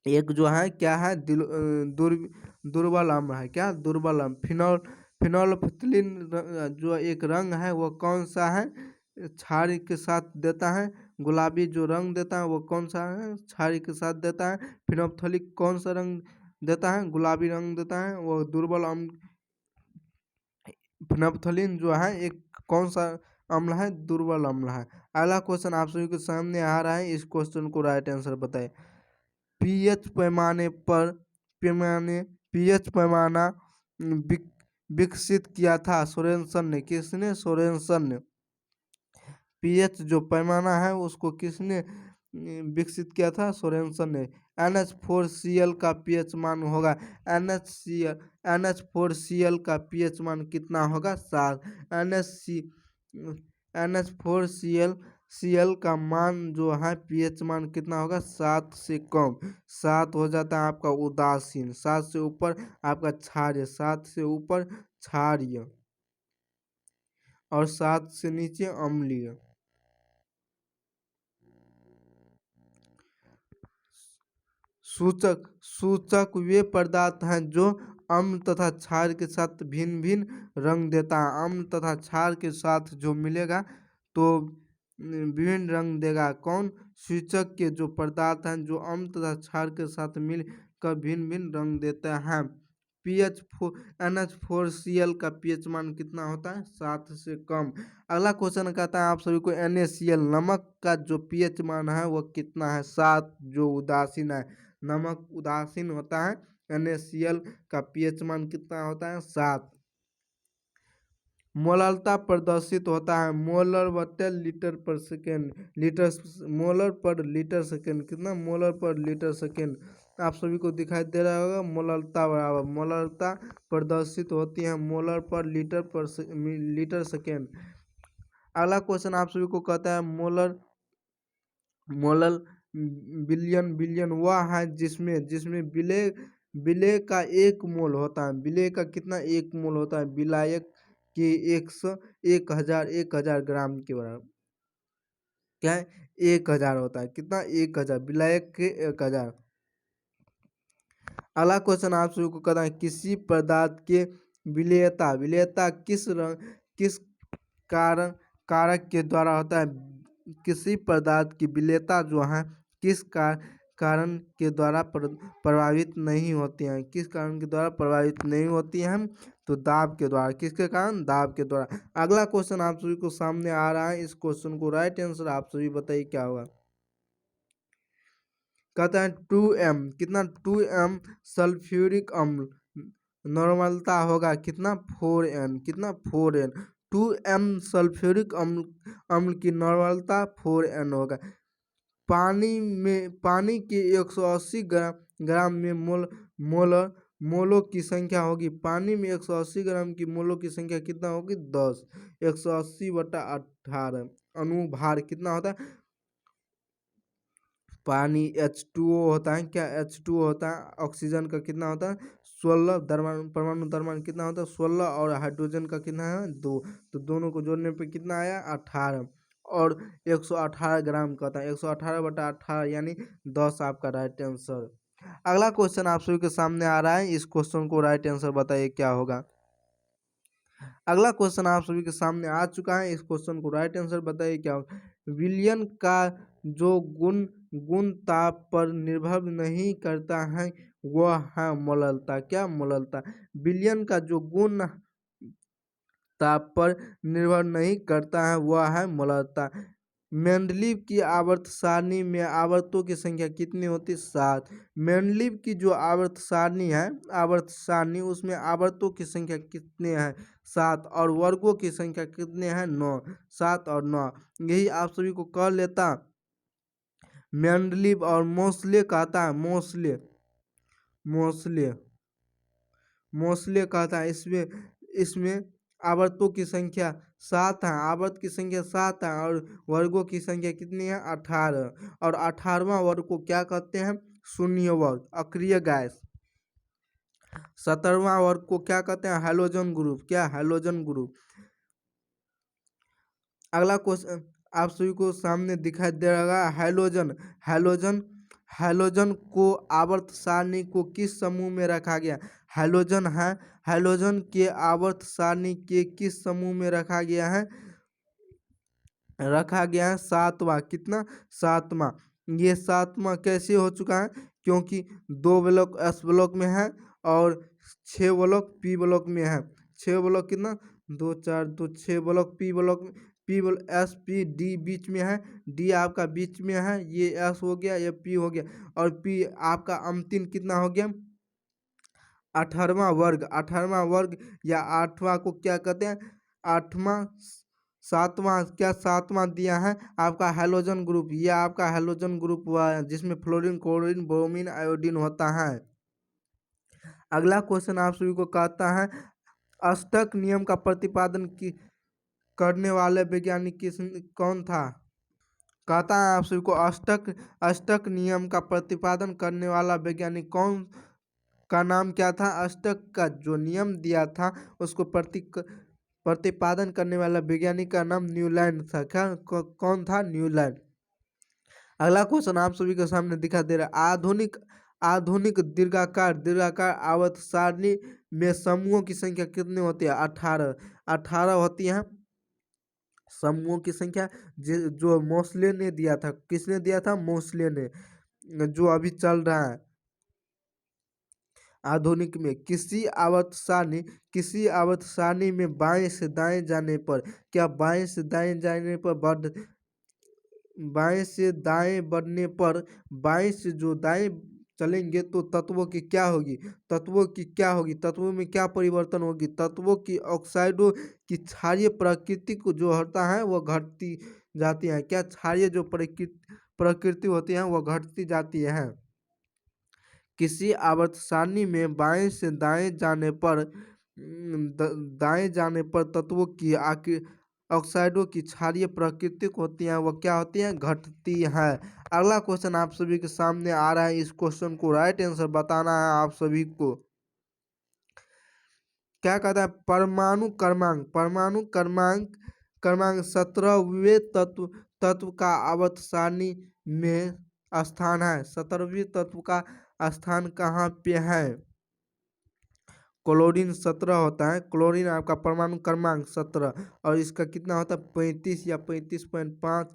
एक जो है क्या है दुर्बल अम्ल है, क्या दुर्बल अम्ल। फिनोल्फिथलीन जो एक रंग है वो कौन सा है, क्षार के साथ देता है। गुलाबी जो रंग देता है वो कौन सा है, क्षार के साथ देता है। फिनोल्फिथलिक कौन सा रंग देता है, गुलाबी रंग देता है, वो दुर्बल अम्ल। फिनोल्फिथलीन जो है एक कौन सा अम्ल है, दुर्बल अम्ल है। अगला क्वेश्चन आप सभी के सामने आ रहा है, इस क्वेश्चन को राइट आंसर बताए। पीएच पैमाने पर पैमाने पीएच पैमाना विक, विकसित किया था सोरेनसन ने, किसने, सोरेनसन ने। पीएच जो पैमाना है उसको किसने विकसित किया था, सोरेनसन ने। NH4Cl का पीएच मान होगा, NH4Cl का पीएच मान कितना होगा, 7। NH4Cl का मान जो है पीएच मान कितना होगा, 7 से कम। 7 हो जाता है आपका उदासीन, 7 से ऊपर आपका क्षारीय, 7 से ऊपर क्षारीय और 7 से नीचे अम्लीय। सूचक सूचक वे पदार्थ हैं जो अम्ल तथा क्षार के साथ भिन्न भिन्न रंग देता है। अम्ल तथा क्षार के साथ जो मिलेगा तो विभिन्न रंग देगा। कौन, सूचक के जो पदार्थ हैं जो अम्ल तथा क्षार के साथ मिलकर भिन्न भिन्न रंग देते हैं। NH4Cl का पीएच मान कितना होता है, 7 से कम। अगला क्वेश्चन कहता है आप सभी को NaCl नमक का जो पीएच मान है वो कितना है, 7, जो उदासीन है। नमक उदासीन होता है, NaCl का पीएच मान कितना होता है, 7। मोलरता प्रदर्शित होता है, मोलर बटे लीटर पर सेकेंड, मोलर पर लीटर सेकेंड, कितना, मोलर पर लीटर सेकेंड। आप सभी को दिखाई दे रहा होगा मोलरता बराबर, मोलरता प्रदर्शित होती है मोलर पर लीटर सेकेंड। अगला क्वेश्चन आप सभी को कहता है मोलर मोलर बिलियन वह है जिसमें जिसमें विलेय का 1 मोल होता है। विलेय का कितना, 1 मोल होता है। विलायक के 1000 ग्राम के बराबर, क्या है, 1000 होता है, कितना, 1000, विलायक के 1000। अगला क्वेश्चन आप सभी को कहता है किसी पदार्थ के विलेयता विलेयता किस कारण कारक के द्वारा होता है। किसी पदार्थ की विलेयता जो है किस कारण के द्वारा प्रभावित नहीं होती हैं, किस कारण के द्वारा प्रभावित नहीं होती हैं, तो दाब के द्वारा। किसके कारण, दाब के द्वारा। अगला क्वेश्चन आप सभी को सामने आ रहा है, इस क्वेश्चन को राइट आंसर आप सभी बताइए क्या होगा। कहता है 2m, कितना, 2m सल्फ्यूरिक अम्ल नॉर्मलता होगा कितना, 4n, कितना, 4n। 2m सल्फ्यूरिक अम्ल की नॉर्मलता 4n होगा। पानी की 180 ग्राम में मोलों की संख्या होगी। पानी में 180 ग्राम की मोलों की संख्या कितना होगी, 10। 180/18 अनुभार कितना होता है। पानी H2O होता है, क्या, H2O होता है। ऑक्सीजन का कितना होता है, 16। परमाणु द्रव्यमान कितना होता है, 16, और हाइड्रोजन का कितना है, 2। तो दोनों को जोड़ने पे कितना आया, 18, और 118 ग्राम का होता है। 118/18 यानी 10 आपका राइट आंसर। अगला क्वेश्चन आप सभी के सामने आ रहा है, इस क्वेश्चन को राइट आंसर बताइए क्या होगा। अगला क्वेश्चन आप सभी के सामने आ चुका है, इस क्वेश्चन को राइट आंसर बताइए क्या होगा। विलयन का जो गुण ताप पर निर्भर नहीं करता है वह है मोलरता, क्या, मोलरता। विलयन का जो गुण ताप पर निर्भर नहीं करता है वह है मोलरता। मेंडलीव की आवर्त सारणी में आवर्तों की संख्या कितनी होती है, 7। मेंडलीव की जो आवर्त सारणी है, आवर्त सारणी, उसमें आवर्तों की संख्या कितने हैं, 7, और वर्गों की संख्या कितने हैं, 9। 7 और 9, यही आप सभी को कह लेता मेंडलीव। और मोसले कहता है, मोसले मोसले कहता है इसमें आवर्तों की संख्या 7 है, आवर्त की संख्या 7 है, और वर्गों की संख्या कितनी है, 18। और 18वां वर्ग को क्या कहते हैं, शून्य वर्ग, अक्रिय गैस। 17वां वर्ग को क्या कहते हैं, हैलोजन ग्रुप, क्या, हैलोजन ग्रुप। अगला क्वेश्चन आप सभी को सामने दिखाई दे रहा है, हैलोजन हैलोजन को आवर्त सारणी को किस समूह में रखा गया? हैलोजन है, हैलोजन के आवर्त सारणी के किस समूह में रखा गया है? रखा गया है सातवां। कितना? सातवां। ये सातवां कैसे हो चुका है? क्योंकि 2 ब्लॉक एस ब्लॉक में है और 6 ब्लॉक पी ब्लॉक में है। 6 ब्लॉक कितना? 2 4 2 6 ब्लॉक पी ब्लॉक में। पी एस पी डी बीच में है, डी आपका बीच में है, ये एस हो गया, ये पी हो गया और पी आपका अंतिम कितना हो गया? 18वां वर्ग। 18वां वर्ग या 8वां को क्या कहते हैं? 8वां, 7वां, क्या 7वां दिया है आपका हैलोजन ग्रुप। ये आपका हैलोजन ग्रुप हुआ है जिसमें फ्लोरीन, क्लोरीन, ब्रोमीन, आयोडीन होता है। अगला क्वेश्चन आप सभी को कहता है अष्टक नियम का प्रतिपादन की करने वाले वैज्ञानिक कौन था? कहता है आप सभी को अष्टक अष्टक नियम का प्रतिपादन करने वाला वैज्ञानिक कौन का नाम क्या था? अष्टक का जो नियम दिया था उसको प्रतिपादन करने वाला वैज्ञानिक का नाम न्यूलैंड था। क्या कौन था? न्यूलैंड। अगला क्वेश्चन आप सभी के सामने दिखा दे रहा है आधुनिक आधुनिक दीर्घाकार आवर्त सारणी में समूहों की संख्या कितनी होती है? 18। 18 होती है समूहों की संख्या। जो मोस्ले ने दिया था। किसने दिया था? मोस्ले ने, जो अभी चल रहा है आधुनिक में। किसी आवर्त सारणी में बाएं से दाएं जाने पर, क्या बाएं से दाएं जाने पर बाएं से दाएं बढ़ने पर, बाएं से जो दाएं चलेंगे तो तत्वों की क्या होगी? तत्वों में क्या परिवर्तन होगी? तत्वों की ऑक्साइडों की क्षारीय प्रकृति को जो होता है वो घटती जाती है। क्या क्षारीय जो प्रकृति होती है वो घटती जाती है। किसी आवर्त सारणी में बाएं से दाएं जाने पर दाएं जाने पर तत्वों की ऑक्साइडों की क्षारीय प्रकृति होती है वो क्या होती है? घटती है। अगला क्वेश्चन आप सभी के सामने आ रहा है। इस क्वेश्चन को राइट आंसर बताना है आप सभी को। क्या कहता है? परमाणु क्रमांक 17वें तत्व का आवर्त सारणी में स्थान है। 17वें तत्व का स्थान कहाँ पे है? क्लोरीन 17 होता है। क्लोरीन आपका परमाणु क्रमांक 17 और इसका कितना होता है? 35 या 35.5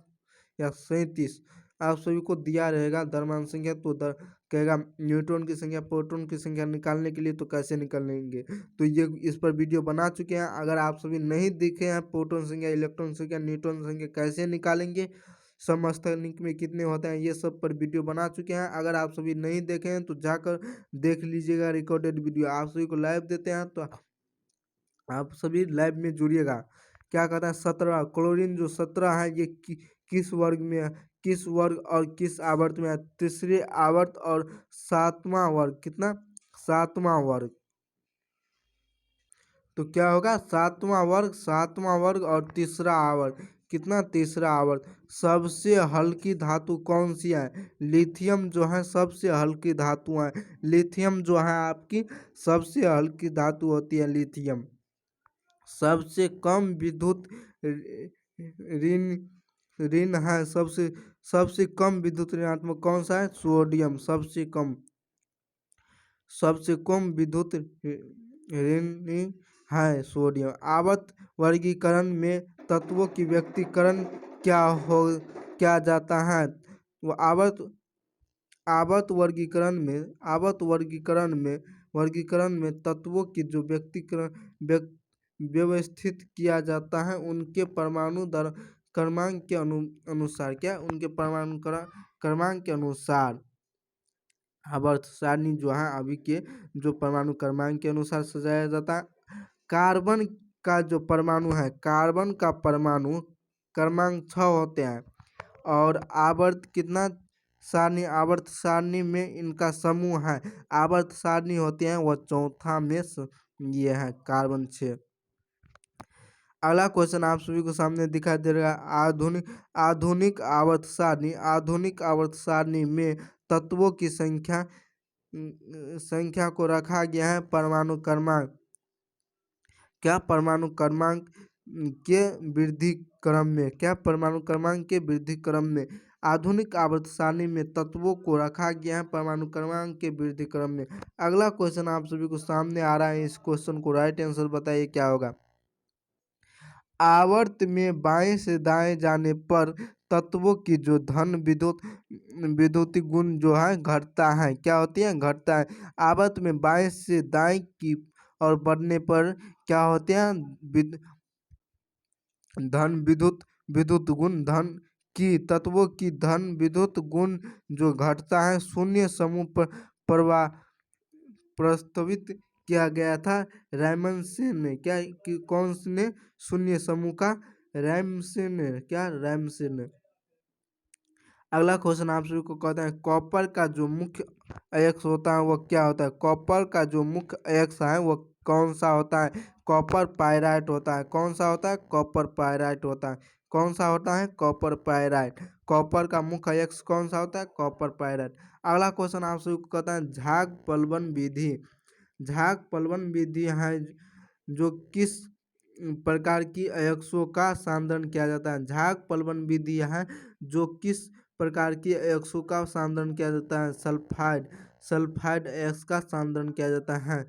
या 37 आप सभी को दिया रहेगा द्रव्यमान संख्या। तो कहेगा न्यूट्रॉन की संख्या, प्रोटॉन की संख्या निकालने के लिए तो कैसे निकालेंगे? तो ये इस पर वीडियो बना चुके हैं। अगर आप सभी नहीं देखे हैं प्रोटॉन संख्या, इलेक्ट्रॉन संख्या, न्यूट्रॉन संख्या कैसे निकालेंगे, समस्थानिक में कितने होते हैं, ये सब पर वीडियो बना चुके हैं। अगर आप सभी नहीं देखे हैं तो जाकर देख लीजिएगा रिकॉर्डेड वीडियो। आप सभी को लाइव देते हैं तो आप सभी लाइव में जुड़िएगा। क्या कहता है? 17 क्लोरीन जो 17 है ये किस वर्ग में है? किस वर्ग और किस आवर्त में है? तीसरे आवर्त और 7वां वर्ग। कितना? 7वां वर्ग। तो क्या होगा? 7वां वर्ग और तीसरा आवर्त। कितना? तीसरा आवर्त। सबसे हल्की धातु कौन सी है? लिथियम जो है सबसे हल्की धातु है। लिथियम जो है आपकी सबसे हल्की धातु होती है लिथियम। सबसे कम विद्युत ऋण ऋण है। सबसे कम विद्युत ऋणात्मक कौन सा है? सोडियम। सबसे कम विद्युत ऋणी है सोडियम। आवर्त वर्गीकरण में तत्वों की व्यक्तिकरण क्या जाता है? वो वर्गीकरण में तत्वों की जो व्यवस्थित किया जाता है उनके परमाणु क्रमांक के अनुसार। क्या? उनके परमाणु क्रमांक के अनुसार आवर्त सारणी जो है अभी के जो परमाणु क्रमांक के अनुसार सजाया जाता है। कार्बन का जो परमाणु है, कार्बन का परमाणु क्रमांक 6 होते हैं और आवर्त आवर्त सारणी में इनका समूह है। आवर्त सारणी होते हैं वह चौथा में ये है कार्बन 6। अगला क्वेश्चन आप सभी को सामने दिखाई दे रहा है आधुनिक आवर्त सारणी में तत्वों की संख्या को रखा गया है परमाणु क्रमांक। क्या? परमाणु क्रमांक के वृद्धि क्रम में। क्या? परमाणु क्रमांक के वृद्धि क्रम में। आधुनिक आवर्त सारणी में तत्वों को रखा गया है परमाणु क्रमांक के वृद्धि क्रम में। अगला क्वेश्चन आप सभी को सामने आ रहा है, इस क्वेश्चन को राइट आंसर बताइए क्या होगा। आवर्त में बाएं से दाएं जाने पर तत्वों की जो धन विद्युत गुण जो है घटता है, क्या होती है, घटता है। आवर्त में बाएं से दाएं की और बढ़ने पर क्या होते हैं, धन विद्युत गुण धन की तत्वों की धन विद्युत गुण जो घटता है। शून्य समूह पर प्रवाह प्रस्तावित किया गया था रैमसे ने, क्या कि कौन ने शून्य समूह का, रैमसे ने, क्या रैमसे ने। अगला क्वेश्चन आप सभी को कहते हैं कॉपर का जो मुख्य अयस्क होता है वह क्या होता है। कॉपर का जो मुख्य अयस्क है वह कौन सा होता है। कॉपर पायराइट होता है। कौन सा होता है, कॉपर पायराइट होता है। कौन सा होता है, कॉपर पायराइट। कॉपर का मुख्य अयस्क कौन सा होता है, कॉपर पायराइट। अगला क्वेश्चन आप सभी को कहता है झाग प्लवन विधि। झाग प्लवन विधि है जो किस प्रकार की अयस्कों का सांद्रण किया जाता है। झाग प्लवन विधि है जो किस प्रकार की अयस्कों का सांद्रण किया जाता है। सल्फाइड अयस्क का सांद्रण किया जाता है।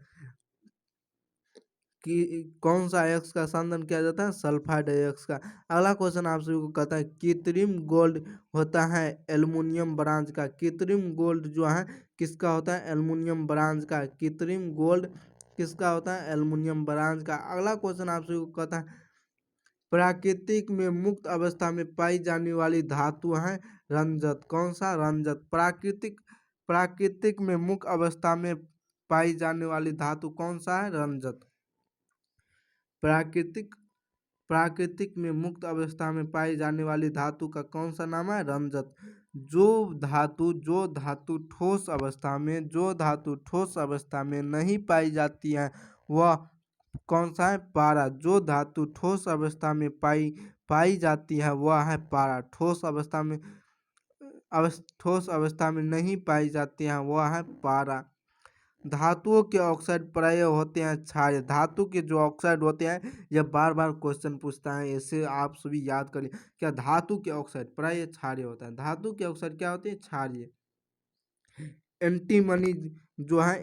कि कौन सा अयस्क का सांद्रण किया जाता है, सल्फाइड अयस्क का। अगला क्वेश्चन आप सभी को कहता है कृत्रिम गोल्ड होता है एल्युमिनियम ब्रांज का। कृत्रिम गोल्ड जो है किसका होता है, एल्युमिनियम ब्रांज का। कृत्रिम गोल्ड किसका होता है, एल्युमिनियम ब्रांज का। अगला क्वेश्चन आप सभी को कहता है प्राकृतिक में मुक्त अवस्था में पाई जाने वाली धातु है रंजत। कौन सा, रंजत। प्राकृतिक में मुक्त अवस्था में पाई जाने वाली धातु कौन सा है, रंजत। प्राकृतिक में मुक्त अवस्था में पाई जाने वाली धातु का कौन सा नाम है, रंजत। जो धातु ठोस अवस्था में नहीं पाई जाती है वह कौन सा है, पारा। जो धातु ठोस अवस्था में पाई जाती है वह है पारा। ठोस अवस्था में नहीं पाई जाती है वह है पारा। धातुओं के ऑक्साइड प्राय होते हैं क्षारीय। धातु के जो ऑक्साइड होते हैं, यह बार बार क्वेश्चन पूछता है, इसे आप सभी याद करिए। क्या धातु के ऑक्साइड प्राय क्षारीय होता है। धातु के ऑक्साइड क्या होते हैं, क्षारीय। एंटीमनी जो है,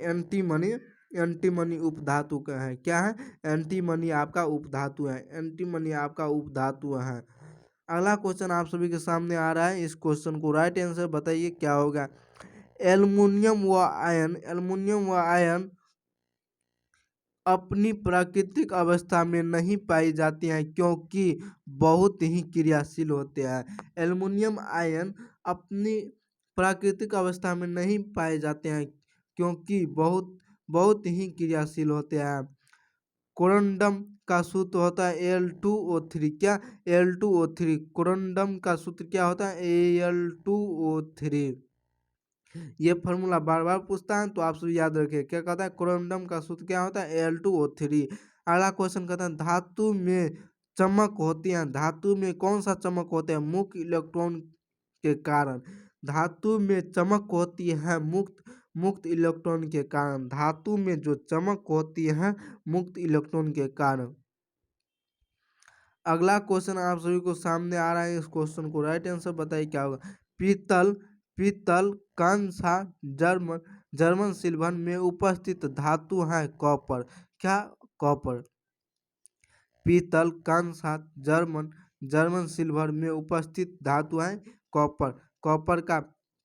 एंटीमनी उपधातु का है। क्या है, एंटीमनी आपका उपधातु है। एंटीमनी आपका उपधातु है। अगला क्वेश्चन आप सभी के सामने आ रहा है, इस क्वेश्चन को राइट आंसर बताइए क्या होगा। एल्युमिनियम व आयन अपनी प्राकृतिक अवस्था में नहीं पाई जाती हैं क्योंकि बहुत ही क्रियाशील होते हैं। एल्युमिनियम आयन अपनी प्राकृतिक अवस्था में नहीं पाए जाते हैं क्योंकि बहुत ही क्रियाशील होते हैं। कोरंडम का सूत्र होता है Al2O3। क्या, Al2O3। कोरंडम का सूत्र क्या होता है, Al2O3। ये फार्मूला बार बार पूछता है तो आप सब याद रखिए। क्या कहता है, कोरंडम का सूत्र क्या होता है, Al2O3। अगला क्वेश्चन कहता है धातु में चमक होती है। धातु में कौन सा चमक होता है, मुक्त इलेक्ट्रॉन के कारण। धातु में चमक होती है मुक्त इलेक्ट्रॉन के कारण। धातु में जो चमक होती है मुक्त इलेक्ट्रॉन के कारण। अगला क्वेश्चन आप सभी को सामने आ रहा है, इस क्वेश्चन को राइट आंसर बताइए क्या होगा। पीतल कांसा जर्मन सिल्वर में उपस्थित धातु है कॉपर। क्या, कॉपर। पीतल कांसा जर्मन सिल्वर में उपस्थित धातु है कॉपर। कॉपर का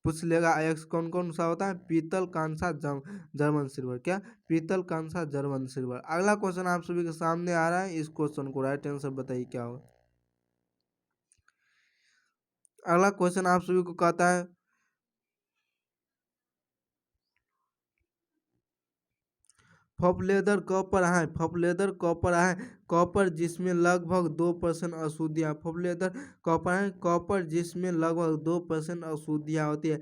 पूछ लेगा अयस्क कौन कौन सा होता है, पीतल कांसा जर्मन सिल्वर। क्या, पीतल कांसा जर्मन सिल्वर। अगला क्वेश्चन आप सभी के सामने आ रहा है, इस क्वेश्चन को राइट आंसर बताइए क्या होगा। अगला क्वेश्चन आप सभी को कहता है फॉपलेदर कॉपर है। कॉपर जिसमें लगभग 2% अशुद्धियाँ। फॉपलेदर कॉपर जिसमें लगभग 2% अशुद्धियाँ होती है।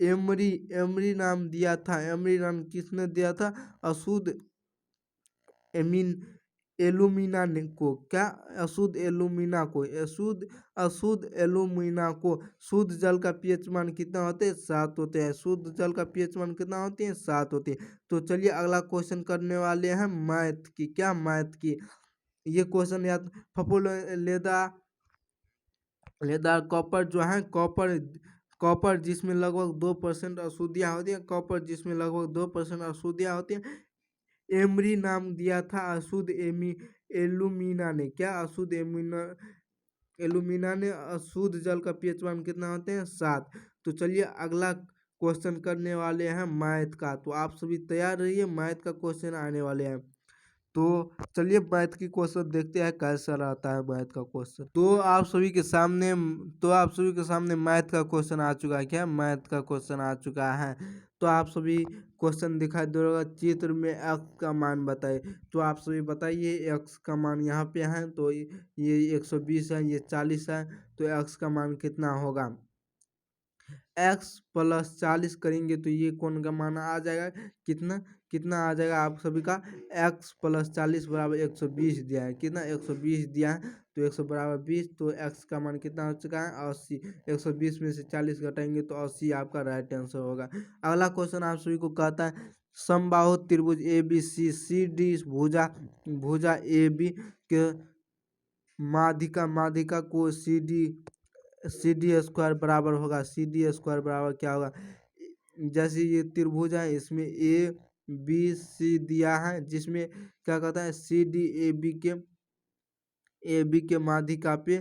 एमरी नाम दिया था, एमरी नाम किसने दिया था, अशुद्ध एलुमिना को। क्या, अशुद्ध एलुमिना को। शुद्ध जल का पीएच मान कितना होते हैं, 7 होते हैं। शुद्ध जल का पीएच मान कितना होते हैं, 7 होते हैं। तो चलिए अगला क्वेश्चन करने वाले हैं मैथ की। क्या, मैथ की। ये क्वेश्चन या फफोलेदा लेदार कॉपर जो है कॉपर कॉपर जिसमें लगभग 2% अशुद्धियाँ होती हैं, कॉपर जिसमें लगभग 2% अशुद्धियाँ होती हैं। एमरी नाम दिया था अशुद्ध एलुमिना ने, क्या अशुद्ध एलुमिना ने। अशुद्ध जल का पीएच मान कितना होते हैं 7। तो चलिए अगला क्वेश्चन करने वाले हैं मैथ का, तो आप सभी तैयार रहिए, मैथ का क्वेश्चन आने वाले हैं। तो चलिए मैथ की क्वेश्चन देखते हैं कैसा रहता है मैथ का क्वेश्चन। तो आप सभी के सामने मैथ का क्वेश्चन आ चुका है। क्या मैथ का क्वेश्चन आ चुका है? तो आप सभी क्वेश्चन दिखाई दे रहा होगा, चित्र में एक्स का मान बताइए। तो आप सभी बताइए एक्स का मान यहाँ पे है, तो ये 120 है, ये 40 है, तो एक्स का मान कितना होगा? एक्स प्लस 40 करेंगे तो ये कौन का मान आ जाएगा? कितना कितना आ जाएगा आप सभी का? एक्स प्लस 40 बराबर 120 दिया है। कितना? 120 दिया है, तो 100 बराबर 20, तो एक्स का मान कितना हो चुका है? 80। 120 में से 40 घटाएंगे तो 80 आपका राइट आंसर होगा। अगला क्वेश्चन आप सभी को कहता है समबाहु त्रिभुज A B C C D भुजा भुजा ए बी के माध्यिका को सी डी स्क्वायर बराबर होगा। सी डी स्क्वायर बराबर क्या होगा? जैसे ये त्रिभुज है, इसमें ए बी सी दिया है, जिसमें क्या कहता है सी डी ए बी के माध्यिका पे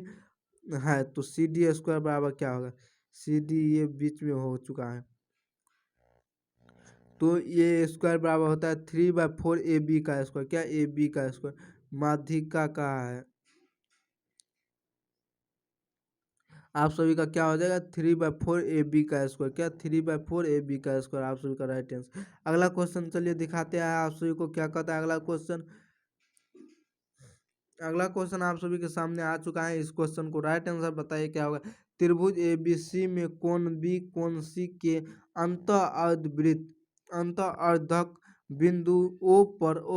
है, तो सी डी स्क्वायर बराबर क्या होगा? सी डी ये बीच में हो चुका है, तो ये स्क्वायर बराबर होता है 3/4 ए बी का स्क्वायर। क्या? ए बी का स्क्वायर माध्यिका का है। आप सभी का क्या हो जाएगा? 3/4 ए बी का स्क्वायर। क्या? 3/4 ए बी का स्क्वायर आप सभी का राइट आंसर। अगला क्वेश्चन चलिए दिखाते हैं आप सभी को क्या कहता है अगला क्वेश्चन आप सभी के सामने आ चुका है। इस क्वेश्चन को राइट आंसर बताइए क्या होगा? त्रिभुज ए बी सी में कोण बी कोण सी के अंत अर्धक बिंदु ओ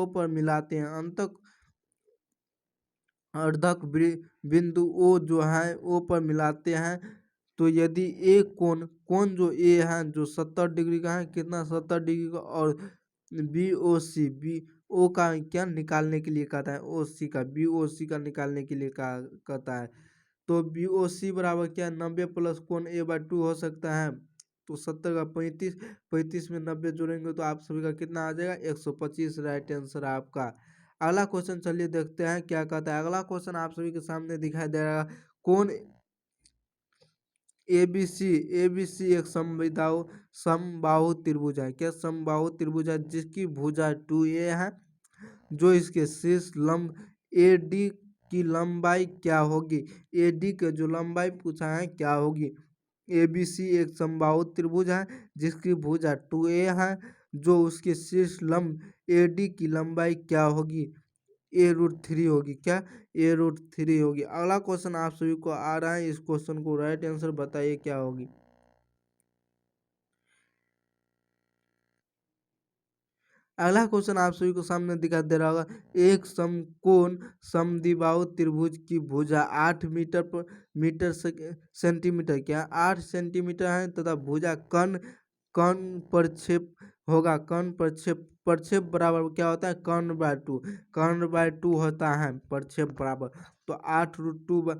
पर मिलाते हैं। अर्धक बिंदु ओ जो है ओ पर मिलाते हैं, तो यदि ए कोण जो ए है जो 70 डिग्री का है, कितना 70 डिग्री का, और बी ओ का क्या निकालने के लिए कहता है? ओ सी का बी ओ सी का निकालने के लिए कहता है। तो बी ओ सी बराबर क्या? 90 प्लस कोण a/2 हो सकता है, तो 70 का 35 में 90 जोड़ेंगे तो आप सभी का कितना आ जाएगा? 125 राइट आंसर आपका। अगला क्वेश्चन चलिए देखते हैं क्या कहता है। अगला क्वेश्चन आप सभी के सामने दिखाई दे रहा है कौन ए बी सी एक समबाहु त्रिभुज है। क्या? समबाहु त्रिभुज है, जिसकी भुजा 2a है, जो इसके शीर्ष लंब ए डी की लंबाई क्या होगी? ए डी के जो लंबाई पूछा है क्या होगी? ए बी सी एक समबाहु त्रिभुज है, जिसकी भुजा 2a है, जो उसके शीर्ष लंब ए डी की लंबाई क्या होगी? A√3 होगी। क्या? A√3 होगी। अगला क्वेश्चन आप सभी को आ रहा है, इस क्वेश्चन को राइट आंसर बताइए क्या होगी? अगला क्वेश्चन आप सभी को सामने दिखाई दे रहा होगा एक समकोण समद्विबाहु त्रिभुज की भुजा 8 सेंटीमीटर क्या 8 सेंटीमीटर है, तथा भुजा कर्ण प्रक्षेप होगा। कर्ण प्रक्षेप बराबर क्या होता है? कर्ण/2 होता है प्रक्षेप बराबर। तो 8√2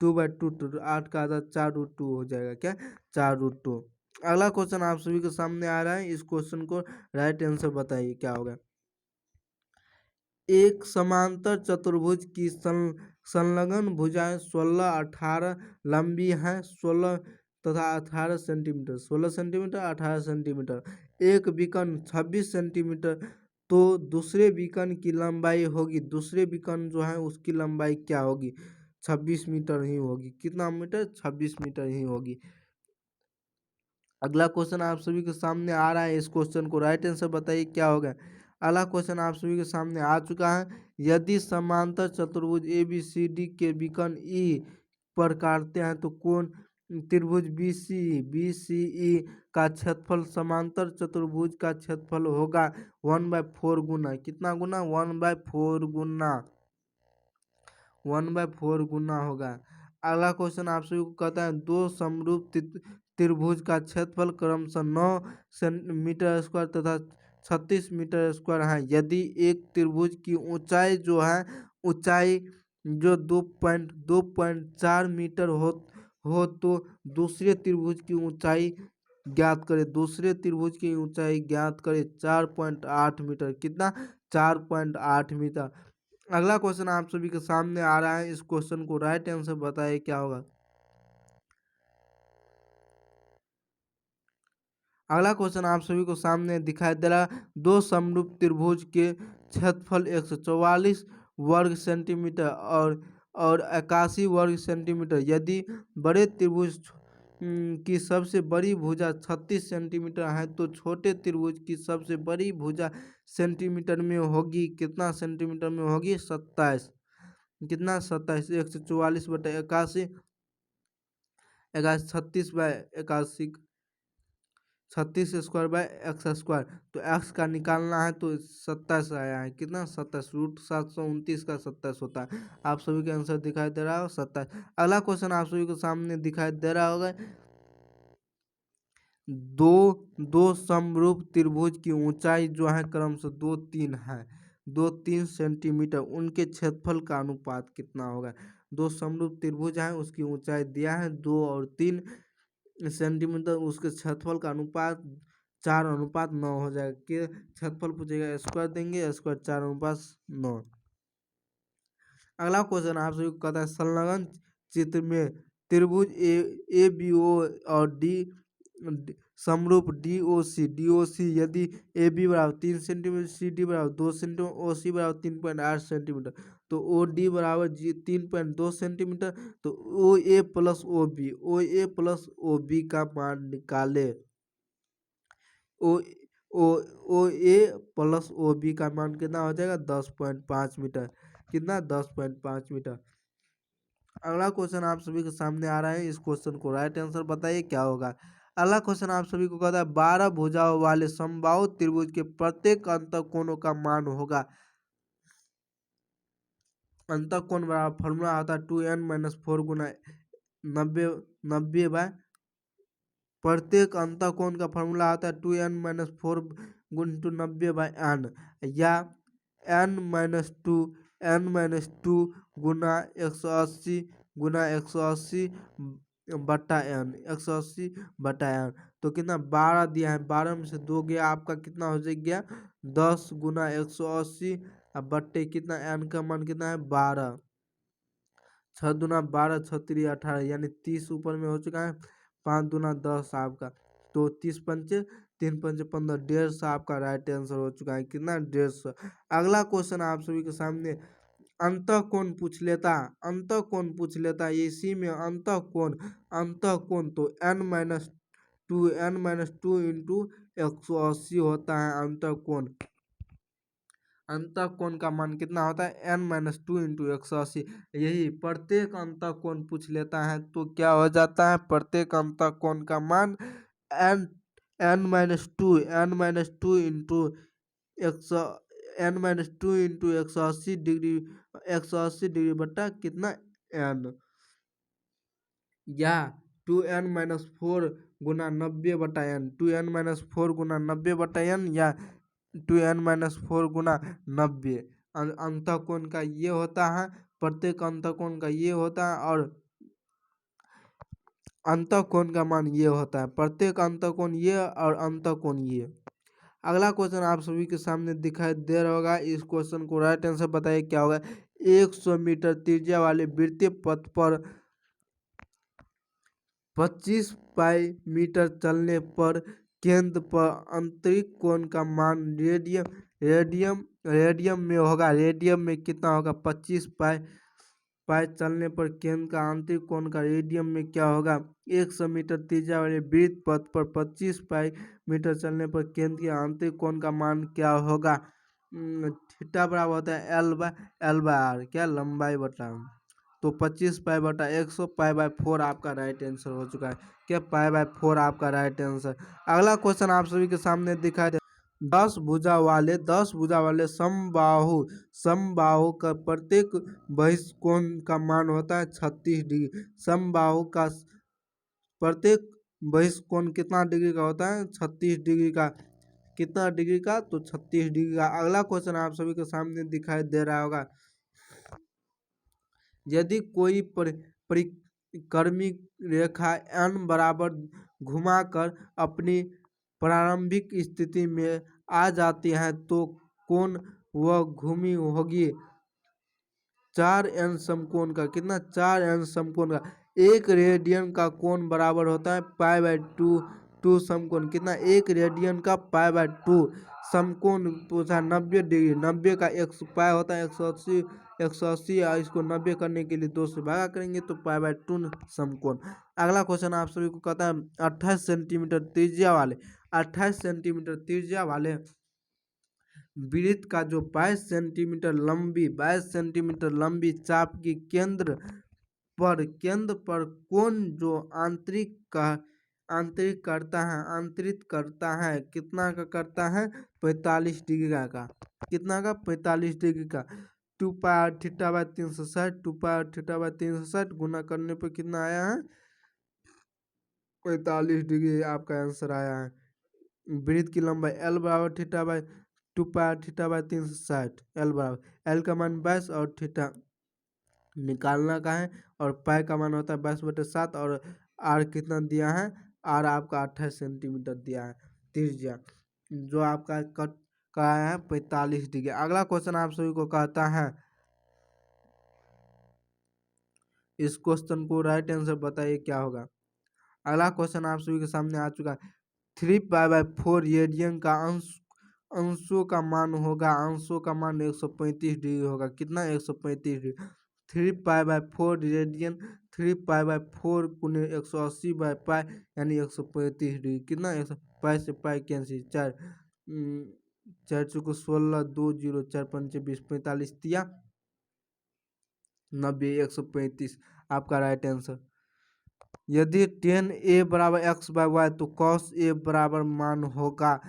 तो 8 का आधा 4√2 हो जाएगा। क्या? 4√2। अगला क्वेश्चन आप सभी के सामने आ रहा है, इस क्वेश्चन को राइट आंसर बताइए क्या होगा? एक समांतर चतुर्भुज की संलग्न भुजाएं 16-18 लंबी हैं, 16 तथा 18 सेंटीमीटर, 16 सेंटीमीटर 18 सेंटीमीटर। एक बीकन 26 सेंटीमीटर, तो दूसरे बीकन की लंबाई होगी, दूसरे बीकन जो है उसकी लंबाई क्या होगी? 26 मीटर ही होगी। कितना मीटर? 26 मीटर ही होगी। अगला क्वेश्चन आप सभी के सामने आ रहा है, इस क्वेश्चन को राइट आंसर बताइए क्या होगा? अगला क्वेश्चन आप सभी के सामने आ चुका है। यदि समांतर चतुर्भुज ए बी सी डी के विकर्ण ई पर काटते हैं, तो कौन त्रिभुज बी सी ई का क्षेत्रफल समांतर चतुर्भुज का क्षेत्रफल होगा 1/4 गुना। कितना गुना? 1/4 गुना। 1/4 गुना होगा। अगला क्वेश्चन आप सभी को कहता है दो समरूप त्रिभुज का क्षेत्रफल क्रमशः 9 मीटर स्क्वायर तथा 36 मीटर स्क्वायर है। यदि एक त्रिभुज की ऊंचाई जो है ऊंचाई जो 2.4 मीटर हो तो दूसरे त्रिभुज की ऊंचाई ज्ञात करें। दूसरे त्रिभुज की ऊंचाई ज्ञात करें 4.8 मीटर। कितना? 4.8 मीटर। अगला क्वेश्चन आप सभी के सामने आ रहा है, इस क्वेश्चन को राइट आंसर बताइए क्या होगा। अगला क्वेश्चन आप सभी को सामने दिखाई दे रहा है, दो समरूप त्रिभुज के क्षेत्रफल 144 वर्ग सेंटीमीटर और 81 वर्ग सेंटीमीटर। यदि बड़े त्रिभुज की सबसे बड़ी भुजा 36 सेंटीमीटर है तो छोटे त्रिभुज की सबसे बड़ी भुजा सेंटीमीटर में होगी। कितना सेंटीमीटर में होगी? 27। कितना? 27। 144/81, 81, 36/81, 36² तो एक्स का निकालना है तो 27 आया है। कितना? 27। √729 का 27 होता है। आप सभी का आंसर दिखाई दे रहा हो 27। अगला क्वेश्चन आप सभी को सामने दिखाई दे रहा होगा, दो दो समरूप त्रिभुज की ऊंचाई जो है क्रमशः 2-3 है, 2-3 सेंटीमीटर। उनके क्षेत्रफल का अनुपात कितना होगा? दो समरूप त्रिभुज है, उसकी ऊंचाई दिया है 2 और 3 सेंटीमीटर, उसके क्षेत्रफल का अनुपात 4:9 हो जाएगा। कि क्षेत्रफल पूछेगा, स्क्वायर देंगे, स्क्वायर 4:9। अगला क्वेश्चन आप सभी को कहता है, संलग्न चित्र में त्रिभुज ए बी ओ और समरूप डी ओ सी यदि ए बी बराबर 3 सेंटीमीटर, सी डी बराबर 2 सेंटीमीटर, ओ सी बराबर 3.8 सेंटीमीटर, तो ओ डी बराबर 3.2 सेंटीमीटर, तो ओ ए प्लस ओ बी का मान निकाले। ओ ओ ओ ए प्लस ओ बी का मान कितना हो जाएगा? 10.5 मीटर। कितना? 10.5 मीटर। अगला क्वेश्चन आप सभी के सामने आ रहा है, इस क्वेश्चन को राइट आंसर बताइए क्या होगा। अगला क्वेश्चन आप सभी को कहता है, 12 भुजाओं वाले समबाहु त्रिभुज के प्रत्येक अंतःकोणों का मान होगा। अंतःकोण बराबर फॉर्मूला आता है 2n-4 गुना 90 बाय, प्रत्येक अंतःकोण का फॉर्मूला आता है 2n-4 गुणित 90/n, या n-2 गुना 180 गुना 180 बट्टा n, 180/n। तो कितना? 12 दिया है, 12 में से 2 गया, आपका कितना हो गया? 10 गुना 180 अब बट्टे कितना? n का मान कितना है? 12। 6×2 = 12, 6×3 = 18, यानी 30 ऊपर में हो चुका है। 5×2 = 10 आपका, तो 30×5 3×5 15, 150 आपका राइट आंसर हो चुका है। कितना? 150। अगला क्वेश्चन आप सभी के सामने अंतःकोण पूछ लेता, अंतःकोण पूछ लेता इसी में अंतःकोण, अंतःकोण तो n-2 इंटू 180 होता है अंतःकोण। अंतःकोण का मान कितना होता है? n-2 into 180। यही प्रत्येक अंतःकोण पूछ लेता है तो क्या हो जाता है? प्रत्येक अंतःकोण का मान n-2 इंटू 180 डिग्री, 180 डिग्री बट्टा कितना? n, या 2n-4 गुना 90/n, 2n-4 गुना 90/n, या 2n-4 गुना 90। अंतःकोण का ये होता है, प्रत्येक अंतःकोण का ये होता है, और अंतःकोण का मान ये होता है। प्रत्येक अंतःकोण ये और अंतःकोण ये। अगला क्वेश्चन आप सभी के सामने दिखाई दे रहा होगा, इस क्वेश्चन को राइट आंसर बताइए क्या होगा। 100 मीटर त्रिज्या वाले वृत्तीय पथ पर 25 पाई मीटर चलने पर केंद्र पर आंतरिक कोण का मान रेडियम में होगा। रेडियम में कितना होगा? 25 पाई चलने पर केंद्र का आंतरिक कोण का रेडियम में क्या होगा? 100 मीटर त्रिज्या वाले वृत्त पथ पर 25 पाई मीटर चलने पर केंद्र के आंतरिक कोण का मान क्या होगा? थीटा बराबर होता है L/R, क्या? लंबाई बटा, तो 25 पाई/100 पाई/4 आपका राइट आंसर हो चुका है। क्या? पाई/4 आपका राइट आंसर। अगला क्वेश्चन आप सभी के सामने दिखाई दे, 10 भुजा वाले समबाहु का प्रत्येक बहिष्कोण का मान होता है 36 डिग्री। समबाहु का प्रत्येक बहिष्कोण कितना डिग्री का होता है? 36 डिग्री का। कितना डिग्री का? तो 36 डिग्री का। अगला क्वेश्चन आप सभी के सामने दिखाई दे रहा होगा, यदि कोई कर्मिक रेखा n बराबर घुमाकर अपनी प्रारंभिक स्थिति में आ जाती है तो कोण वह घूमी होगी 4n समकोण का। कितना? 4n समकोण का। एक रेडियन का कोण बराबर होता है π/2 समकोण। कितना? एक रेडियन का π/2 समकोण पूछा 90 डिग्री। 90 का पाई होता है 180। 180 और इसको 90 करने के लिए 2 से भागा करेंगे तो π/2 समकोण। अगला क्वेश्चन आप सभी को कहता है 28 सेंटीमीटर त्रिज्या वाले 28 सेंटीमीटर त्रिज्या वाले वृत्त का जो 22 सेंटीमीटर लंबी चाप की केंद्र पर कोण जो आंतरिक करता है कितना का करता है 45 डिग्री का। कितना का? 45 डिग्री का। 2πr/θ/360 2πr/θ/360 गुना करने पर कितना आया है? 45 डिग्री आपका आंसर आया है। वृत्त की लंबाई L बराबर θ/2πr/θ/360। L बराबर L का मान 22 और थीटा निकालना का है और पाई का मान होता है 22/7 और आर कितना दिया है? आर आपका 28 सेंटीमीटर दिया है त्रिज्या जो आपका कट का है 45 डिग्री। अगला क्वेश्चन आप सभी को कहता है इस क्वेश्चन को राइट आंसर बताइए क्या होगा। अगला क्वेश्चन आप सभी के सामने आ चुका है 3π/4 रेडियन का अंशों का मान होगा। अंशों का मान 135 डिग्री होगा। कितना? 135 डिग्री। 3π/4 रेडियन 3π/4 गुने 180/π यानी 135 डिग्री। कितना? 100 पाई से पाई कैंसिल 4 4 चौको 16 2 0 4 पंचे 20 45 तिया 90 135 आपका राइट आंसर। यदि tan a बराबर x/y तो cos a बराबर मान होगा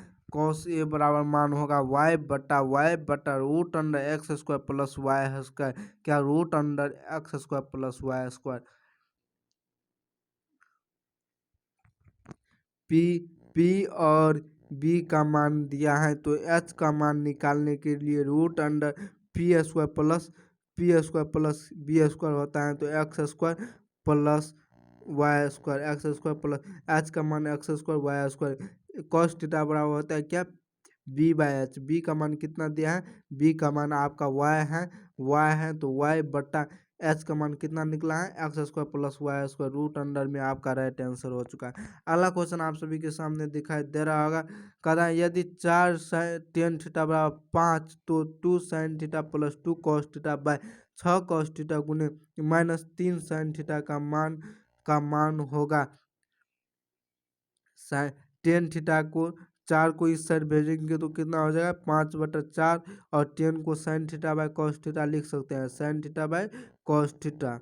y/y √x² प्लस y²। क्या? √x² plus y²। p और b का मान दिया है तो h का मान निकालने के लिए √p² प्लस b² होता है तो x² plus y² x² plus h का मान x² y²। cos थीटा बराबर होता है क्या? b/h। b का मान कितना दिया है? b का मान आपका y है तो y/h का मान कितना निकला है? x² plus y² root under में आपका राइट आंसर हो चुका है। अगला क्वेश्चन आप सभी के सामने दिखाई दे रहा होगा। कहता है यदि 4 tan थीटा बराबर 5 तो 2 sin theta plus 2 cos theta by 6 cos theta गुने -3 sin थीटा का मान होगा। टेन थीटा को 4 को इस साइड भेजेंगे तो कितना हो जाएगा? 5/4 और 10 को sin theta by cos theta लिख सकते हैं। sin theta by cos theta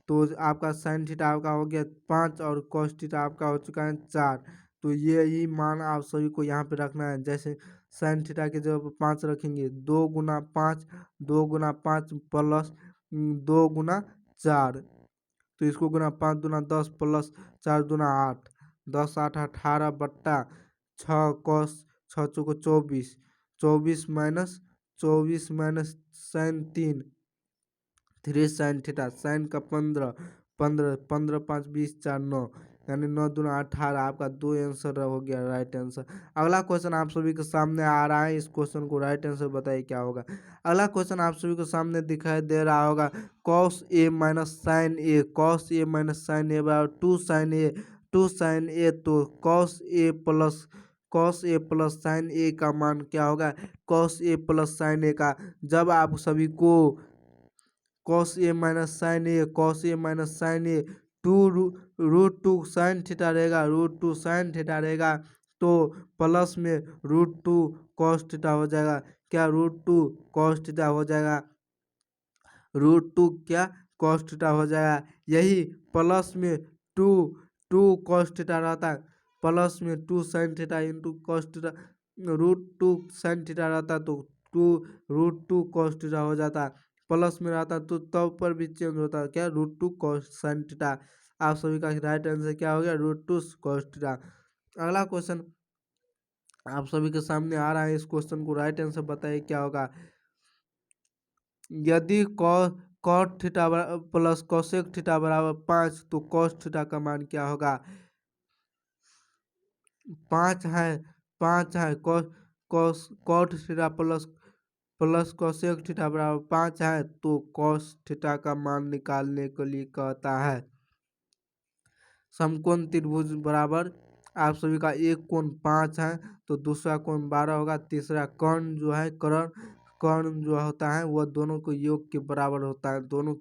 तो आपका sin थीटा आपका हो गया 5 और cos थीटा आपका हो चुका है 4। तो ये ही मान आप सभी को यहाँ पे रखना है। जैसे sin थीटा की जगह पर 5 रखेंगे 2 गुना 5 प्लस 2 गुना 4 तो इसको गुना 5 दूना 10 प्लस 4 दूना 8 10 8 18 बट्टा 6 cos 6 चौको 24 24 minus sin 3 sin theta sin का 15 15 15 5 20 4 9 यानी 9 दूना 18 आपका 2 आंसर हो गया राइट आंसर। अगला क्वेश्चन आप सभी के सामने आ रहा है। इस क्वेश्चन को राइट आंसर बताइए क्या होगा। अगला क्वेश्चन आप सभी के सामने दिखाई दे रहा होगा cos a minus sin a बराबर 2 sin a तो cos a plus sin a का मान क्या होगा? cos a plus sin a का जब आप सभी को cos a minus sin a 2 sin theta रहेगा √2 sin थीटा रहेगा तो प्लस में √2 cos थीटा हो जाएगा। क्या? √2 cos थीटा हो जाएगा। √2 क्या? cos थीटा हो जाएगा। यही प्लस में 2 cos थीटा रहता है प्लस में 2 sin theta into cos theta √2 sin theta रहता है तो 2 cos थीटा हो जाता है। प्लस में रहता है तो तब पर भी चेंज होता है। क्या? √2 cos sin थीटा। आप सभी का राइट आंसर क्या हो गया? √2 cos थीटा। अगला क्वेश्चन आप सभी के सामने आ रहा है। इस क्वेश्चन को राइट आंसर बताइए क्या होगा। यदि cot theta plus cosec theta बराबर 5, तो कॉस थीटा का मान क्या होगा? 5 है, 5 है। Cot theta plus plus cosec theta बराबर 5 है, तो कॉस थीटा का मान निकालने के लिए कहता है समकोण त्रिभुज बराबर आप सभी का एक कोण 5 है तो दूसरा कोण 12 होगा। तीसरा कर्ण जो है कर्ण कर्ण जो होता है वह दोनों को योग के बराबर होता है। दोनों